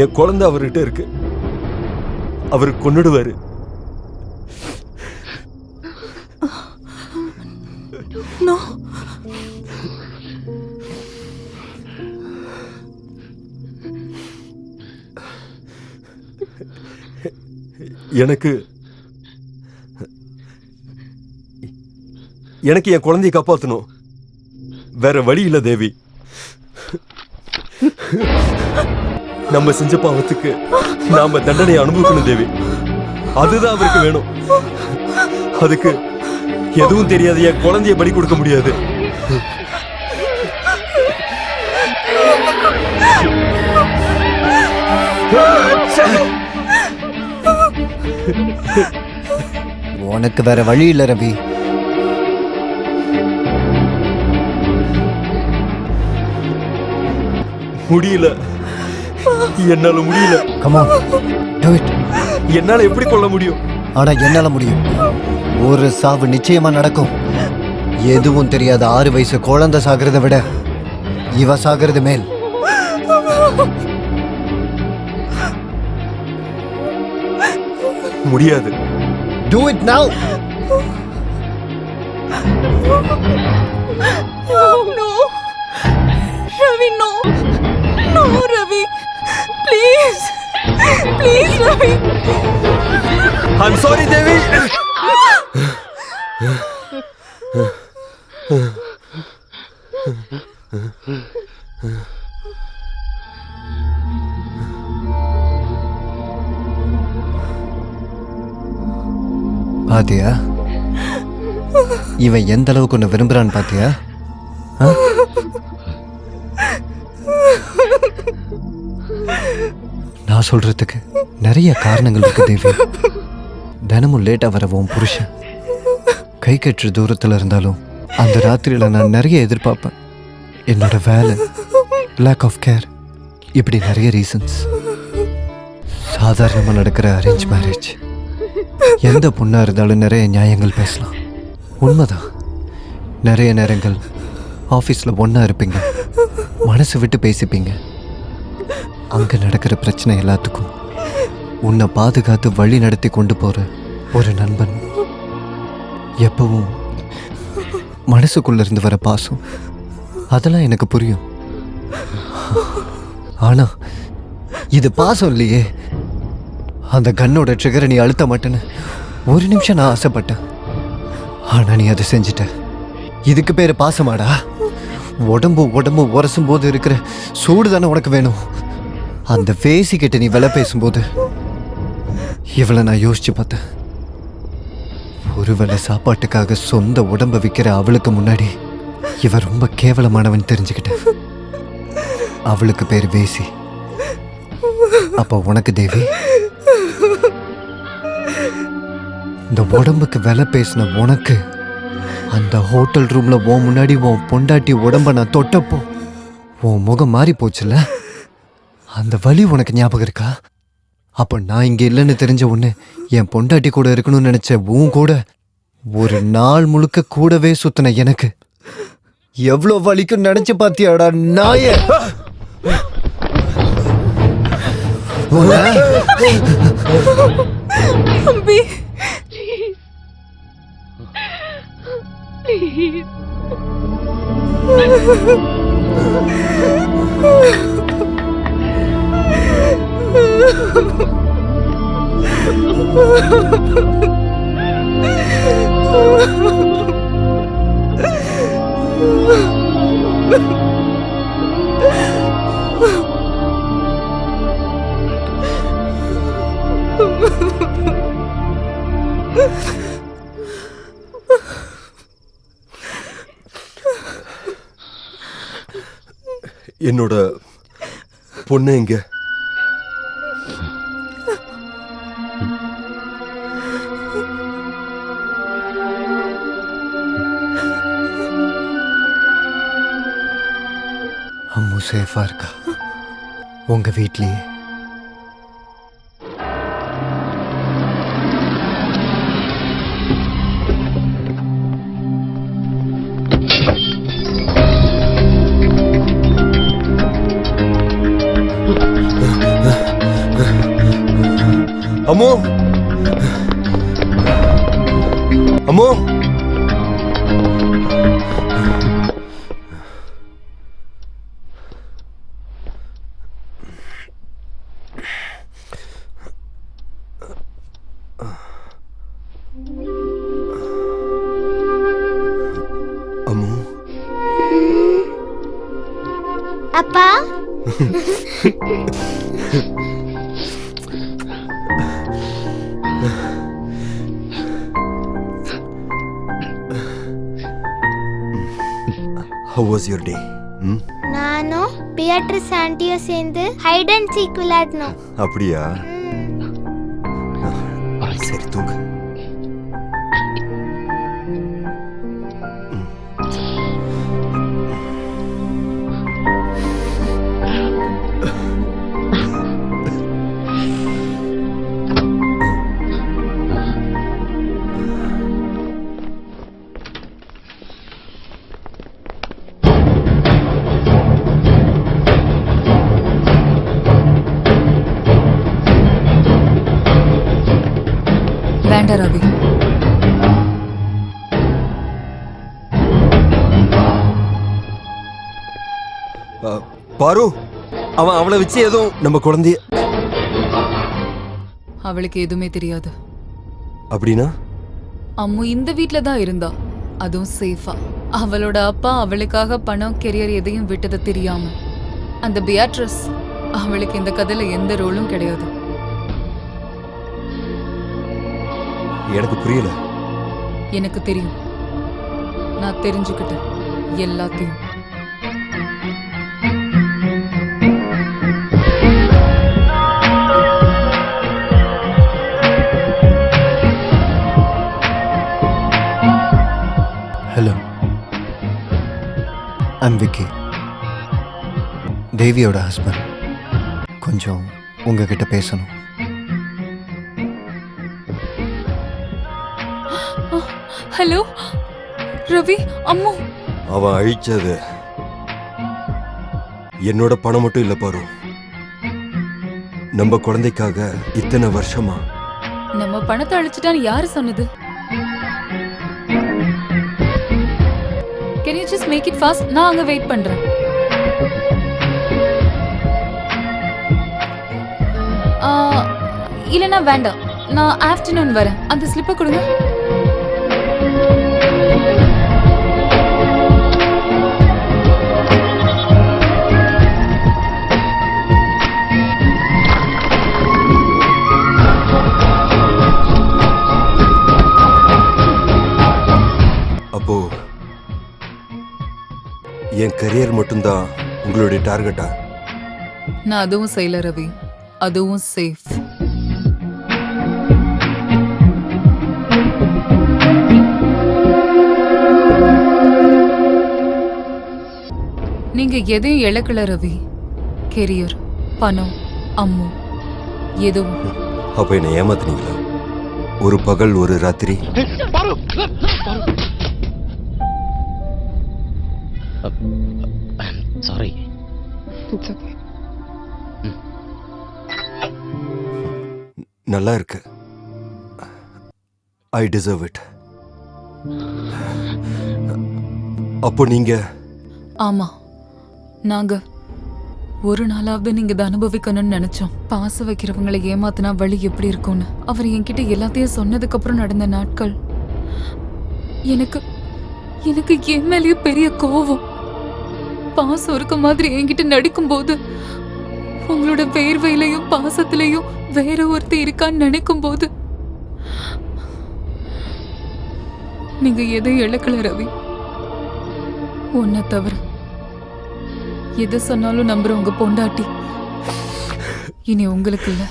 என் குழந்தை அவர்கிட்ட இருக்கு. அவரு கொன்னுடுவாரு. நோ. எனக்கு என் குழந்தையை காப்பாத்தணும். வேற வழி இல்ல தேவி. நம்ம செஞ்ச பாவத்துக்கு நாம தண்டனையை அனுபவிக்கணும் தேவி. அதுதான் அவருக்கு வேணும். அதுக்கு எதுவும் தெரியாது என் குழந்தைய பலி கொடுக்க முடியாது. உனக்கு வேற வழி இல்ல ரவி. முடியல, என்னால முடியல. Come on, do it. என்னால எப்படி கொல்ல முடியும்? ஆனா என்னால முடியும். ஒரு சாவு நிச்சயமா நடக்கும். எதுவும் தெரியாத 6 வயசு குழந்தை சாகிறத விட இவ சாகிறது மேல். முடியாது. Do it now. No. Ravi, no. No, Ravi. Please. Please, Ravi. I'm sorry, Devi. பாத்தியா இவன் எந்த அளவுக்கு உன்னை விரும்புறான்னு பாத்தியா? நான் சொல்றதுக்கு நிறைய காரணங்கள் இருக்கு தேவி. தினமும் லேட்டா வர உன் புருஷன் கை கற்று தூரத்துல இருந்தாலும் அந்த ராத்திரியில நான் நிறைய எதிர்பார்ப்பேன். என்னோட வேலை, லேக் ஆஃப் கேர், இப்படி நிறைய ரீசன்ஸ். சாதாரணமா நடக்கிற அரேஞ்ச் மேரேஜ். எந்த பொண்ணா இருந்தாலும் நிறைய நியாயங்கள் பேசலாம், உண்மைதான். நிறைய நேரங்கள் ஆஃபீஸில் ஒன்றா இருப்பீங்க, மனசு விட்டு பேசிப்பீங்க. அங்கே நடக்கிற பிரச்சனை எல்லாத்துக்கும் உன்னை பாதுகாத்து வழி நடத்தி கொண்டு போகிற ஒரு நண்பன், எப்பவும் மனசுக்குள்ள இருந்து வர பாசம், அதெல்லாம் எனக்கு புரியும். ஆனால் இது பாசம் இல்லையே. அந்த கன்னோட ட்ரிகரை நீ அழுத்த மாட்டேன்னு ஒரு நிமிஷம் நான் ஆசைப்பட்டேன். ஆனா நீ அதை செஞ்சிட்ட. இதுக்கு பேரு பாசமாடா? உடம்பு உடம்பு உரசும் போது இருக்கிற சூடு தானே உனக்கு வேணும். அந்த பேசிக்கிட்ட நீ விலை பேசும்போது இவளை நான் யோசிச்சு பார்த்தேன். ஒருவேளை சாப்பாட்டுக்காக சொந்த உடம்பை விற்கிற அவளுக்கு முன்னாடி இவ ரொம்ப கேவலமானவன் தெரிஞ்சுக்கிட்டேன். அவளுக்கு பேர் வேசி. அப்போ உனக்கு தேவி, இந்த உடம்புக்கு விலை பேசின உனக்கு அந்த ஹோட்டல் ரூம்ல உன் முன்னாடி உன் பொண்டாட்டி உடம்ப நான் தொட்டப்போ உன் முகம் மாறி போச்சுல, அந்த வலி உனக்கு ஞாபகம் இருக்கா? அப்ப நான் இங்க இல்லைன்னு தெரிஞ்ச உடனே என் பொண்டாட்டி கூட இருக்கணும்னு நினைச்ச உன் கூட ஒரு நாள் முழுக்க கூடவே சுத்தின எனக்கு எவ்வளவு வலிக்கும் நினைச்சு பாத்தியாடா நாயே? அம்பி, என்னோட பொண்ணு எங்க? அம்மு சேஃபா இருக்கா உங்க வீட்லயே? அம்மு, அம்மு, அம்மு. அப்பா, How was your day? நானும் பியாட்ரிஸ் ஆண்டியும் சேர்ந்து ஹைட் அண்ட் சீக் விளையாடணும். அப்படியா? சரி, தூங்கு. வேண்டாம் ரவி, பாரு, அவன் அவளை வச்சு ஏதோ நம்ம குழந்தைய. அவளுக்கு எதுவுமே தெரியாது. அப்படின்னா அம்மு இந்த வீட்ல தான் இருந்தா, அதுவும் சேஃபா. அவளோட அப்பா அவளுக்காக பணம், கெரியர் எதையும் விட்டது தெரியாம. அந்த பியாட்ரஸ், அவளுக்கு இந்த கதையில எந்த ரோலும் கிடையாது. எனக்கு புரியல. எனக்கு தெரியும். நான் தெரிஞ்சுக்கிட்டேன் எல்லாத்தையும். ஹலோ, ஐம் விக்கி, தேவியோட ஹஸ்பண்ட். கொஞ்சம் உங்ககிட்ட பேசணும். ஹலோ ரவி, அம்மு. அவன் அழிச்சது என்னோட பணம் மட்டும் இல்ல பாரு, நம்ம குழந்தைக்காக இத்தனை வருஷமா. நம்ம பணத்தை அழிச்சிட்டான்னு யாரு சொன்னது? Can you just make it fast? நான் அங்க வெயிட் பண்றேன். இல்லனா வேண்டாம், நான் ஆஃப்டர்நூன் வரேன். அந்த ஸ்லிப்பை கொடுங்க. அப்போ என் கரியர் மட்டும்தான் உங்களுடைய டார்கெட்டா? நான் அதுவும் செய்யல ரவி, அதுவும் சேஃப். நீங்க எதையும் இழக்கல ரவி. கெரியர், பணம், அம்மு, எதுவும். அப்ப என்ன ஏமாத்துனீங்களா? ஒரு பகல் ஒரு ராத்திரி. சாரி. நல்லா இருக்கு. I deserve it. அப்போ நீங்க? ஆமா, நாங்க ஒரு நாளாவது நீங்க இதை அனுபவிக்கணும்னு நினைச்சோம். பாச வைக்கிறவங்களை ஏமாத்தினா வழி எப்படி இருக்கும்னு அவர் என்கிட்ட எல்லாத்தையும் சொன்னதுக்கு அப்புறம் நடந்த நாட்கள். எனக்கு எனக்கு என் மேலேயே பெரிய கோவம். பாசம் இருக்க மாதிரி என்கிட்ட நடிக்கும் போது, உங்களோட வேர்வையிலையும் பாசத்திலையும் வேற ஒருத்தர் இருக்கான்னு நினைக்கும் போது, நீங்க எதையும் இழக்கல ரவி. உன்னை தவிர எதை சொன்னாலும் நம்புற உங்க பொண்டாட்டி இனி உங்களுக்கு இல்ல.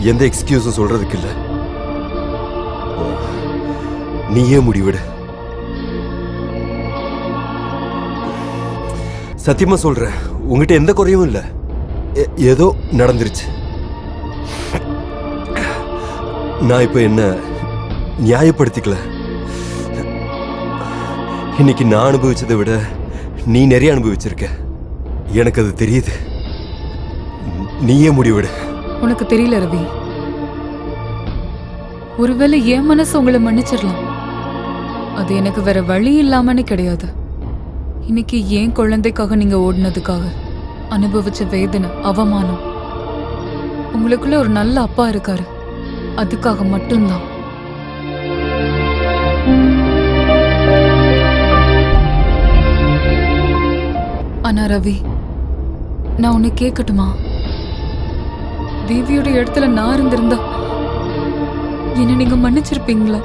எந்த எக்ஸ்கியூஸும் சொல்றதுக்கு இல்ல. நீயே முடிவிடு. சத்தியமா சொல்றேன், உங்ககிட்ட எந்த குறையும் இல்ல. ஏதோ நடந்துருச்சு. நான் இப்ப என்ன நியாயப்படுத்திக்கல. இன்னைக்கு நான் அனுபவிச்சதை விட நீ நிறைய அனுபவிச்சிருக்க. எனக்கு அது தெரியுது. நீயே முடிவிடு. உனக்கு தெரியல ரவி, ஒருவேளை என் மனசு உங்களை மன்னிச்சிடலாம். அது எனக்கு வேற வழி இல்லாமன்னு கிடையாது. இன்னைக்கு ஏன் குழந்தைக்காக நீங்க ஓடினதுக்காக அனுபவிச்ச வேதனை, அவமானம், உங்களுக்குள்ள ஒரு நல்ல அப்பா இருக்காரு, அதுக்காக மட்டும்தான். ஆனா ரவி, நான் உன்னை கேட்கட்டுமா? தேவியோட இடத்துல நான் இருந்திருந்தா என்ன நீங்க மன்னிச்சிருப்பீங்களா?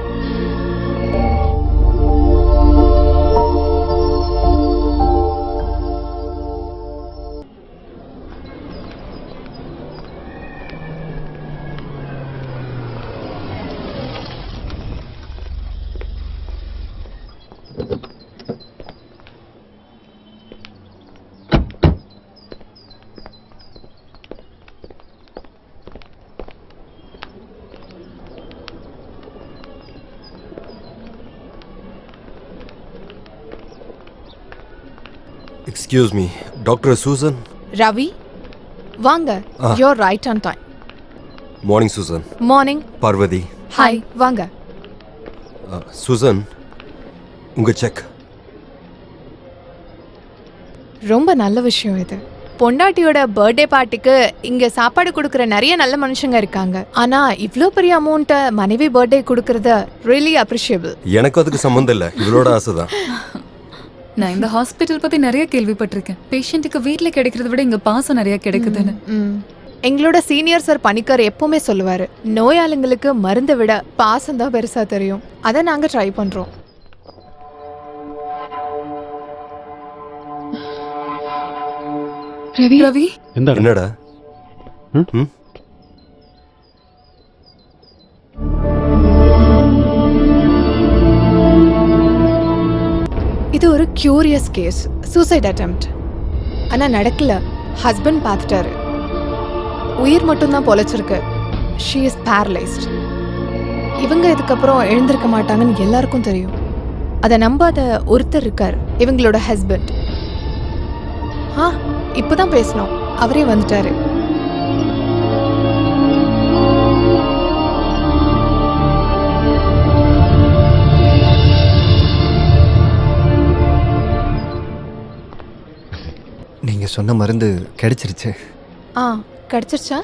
Excuse me, Dr. Susan? Ravi வாங்க. You're right on time. Morning, Susan. Morning. Parvati. Hi வாங்க. சுசன் உங்க செக். ரொம்ப நல்ல விஷயம் இது. பொண்டாட்டியோட பர்த்டே பார்ட்டிக்கு இங்க சாப்பாடு கொடுக்கற நிறைய நல்ல மனுஷங்க இருக்காங்க. ஆனா இவ்ளோ பெரிய அமௌண்ட்டை மனைவி பர்த்டே கொடுக்கறத ரியலி அப்ரிஷியபிள். எனக்கு அதுக்கு சம்மந்தம் இல்லை, இவளோட ஆசைதான். நான் இந்த ஹாஸ்பிட்டல் பத்தி நிறைய கேள்விப்பட்டிருக்கேன். பேஷண்ட்டுக்கு வீட்ல கிடைக்கிறத விட இங்க பாசம் நிறைய கிடைக்குதுன்னு. எங்களோட சீனியர் சார் பணிக்கர் எப்பவுமே சொல்லுவாரு, நோயாளிங்களுக்கு மருந்தை விட பாசம் தான் பெருசா தெரியும். அதை நாங்க ட்ரை பண்றோம். ரவி ரவி என்னடா? இது ஒரு கியூரியஸ் கேஸ், சூசைட் அட்டெம்ப்ட். ஆனா நடக்கல, ஹஸ்பண்ட் பார்த்துட்டாரு. உயிர் மட்டும்தான் பொழைச்சிருக்கு. She is paralysed. இவங்க இதுக்கப்புறம் எழுந்திருக்க மாட்டாங்கன்னு எல்லாருக்கும் தெரியும். அதை நம்பாத ஒருத்தர் இருக்கார், இவங்களோட ஹஸ்பண்ட். இப்பதான் பேசணும், அவரே வந்துட்டாரு. நீங்க சொன்ன மருந்து கிடைச்சிருச்சு. கிடைச்சிருச்சா?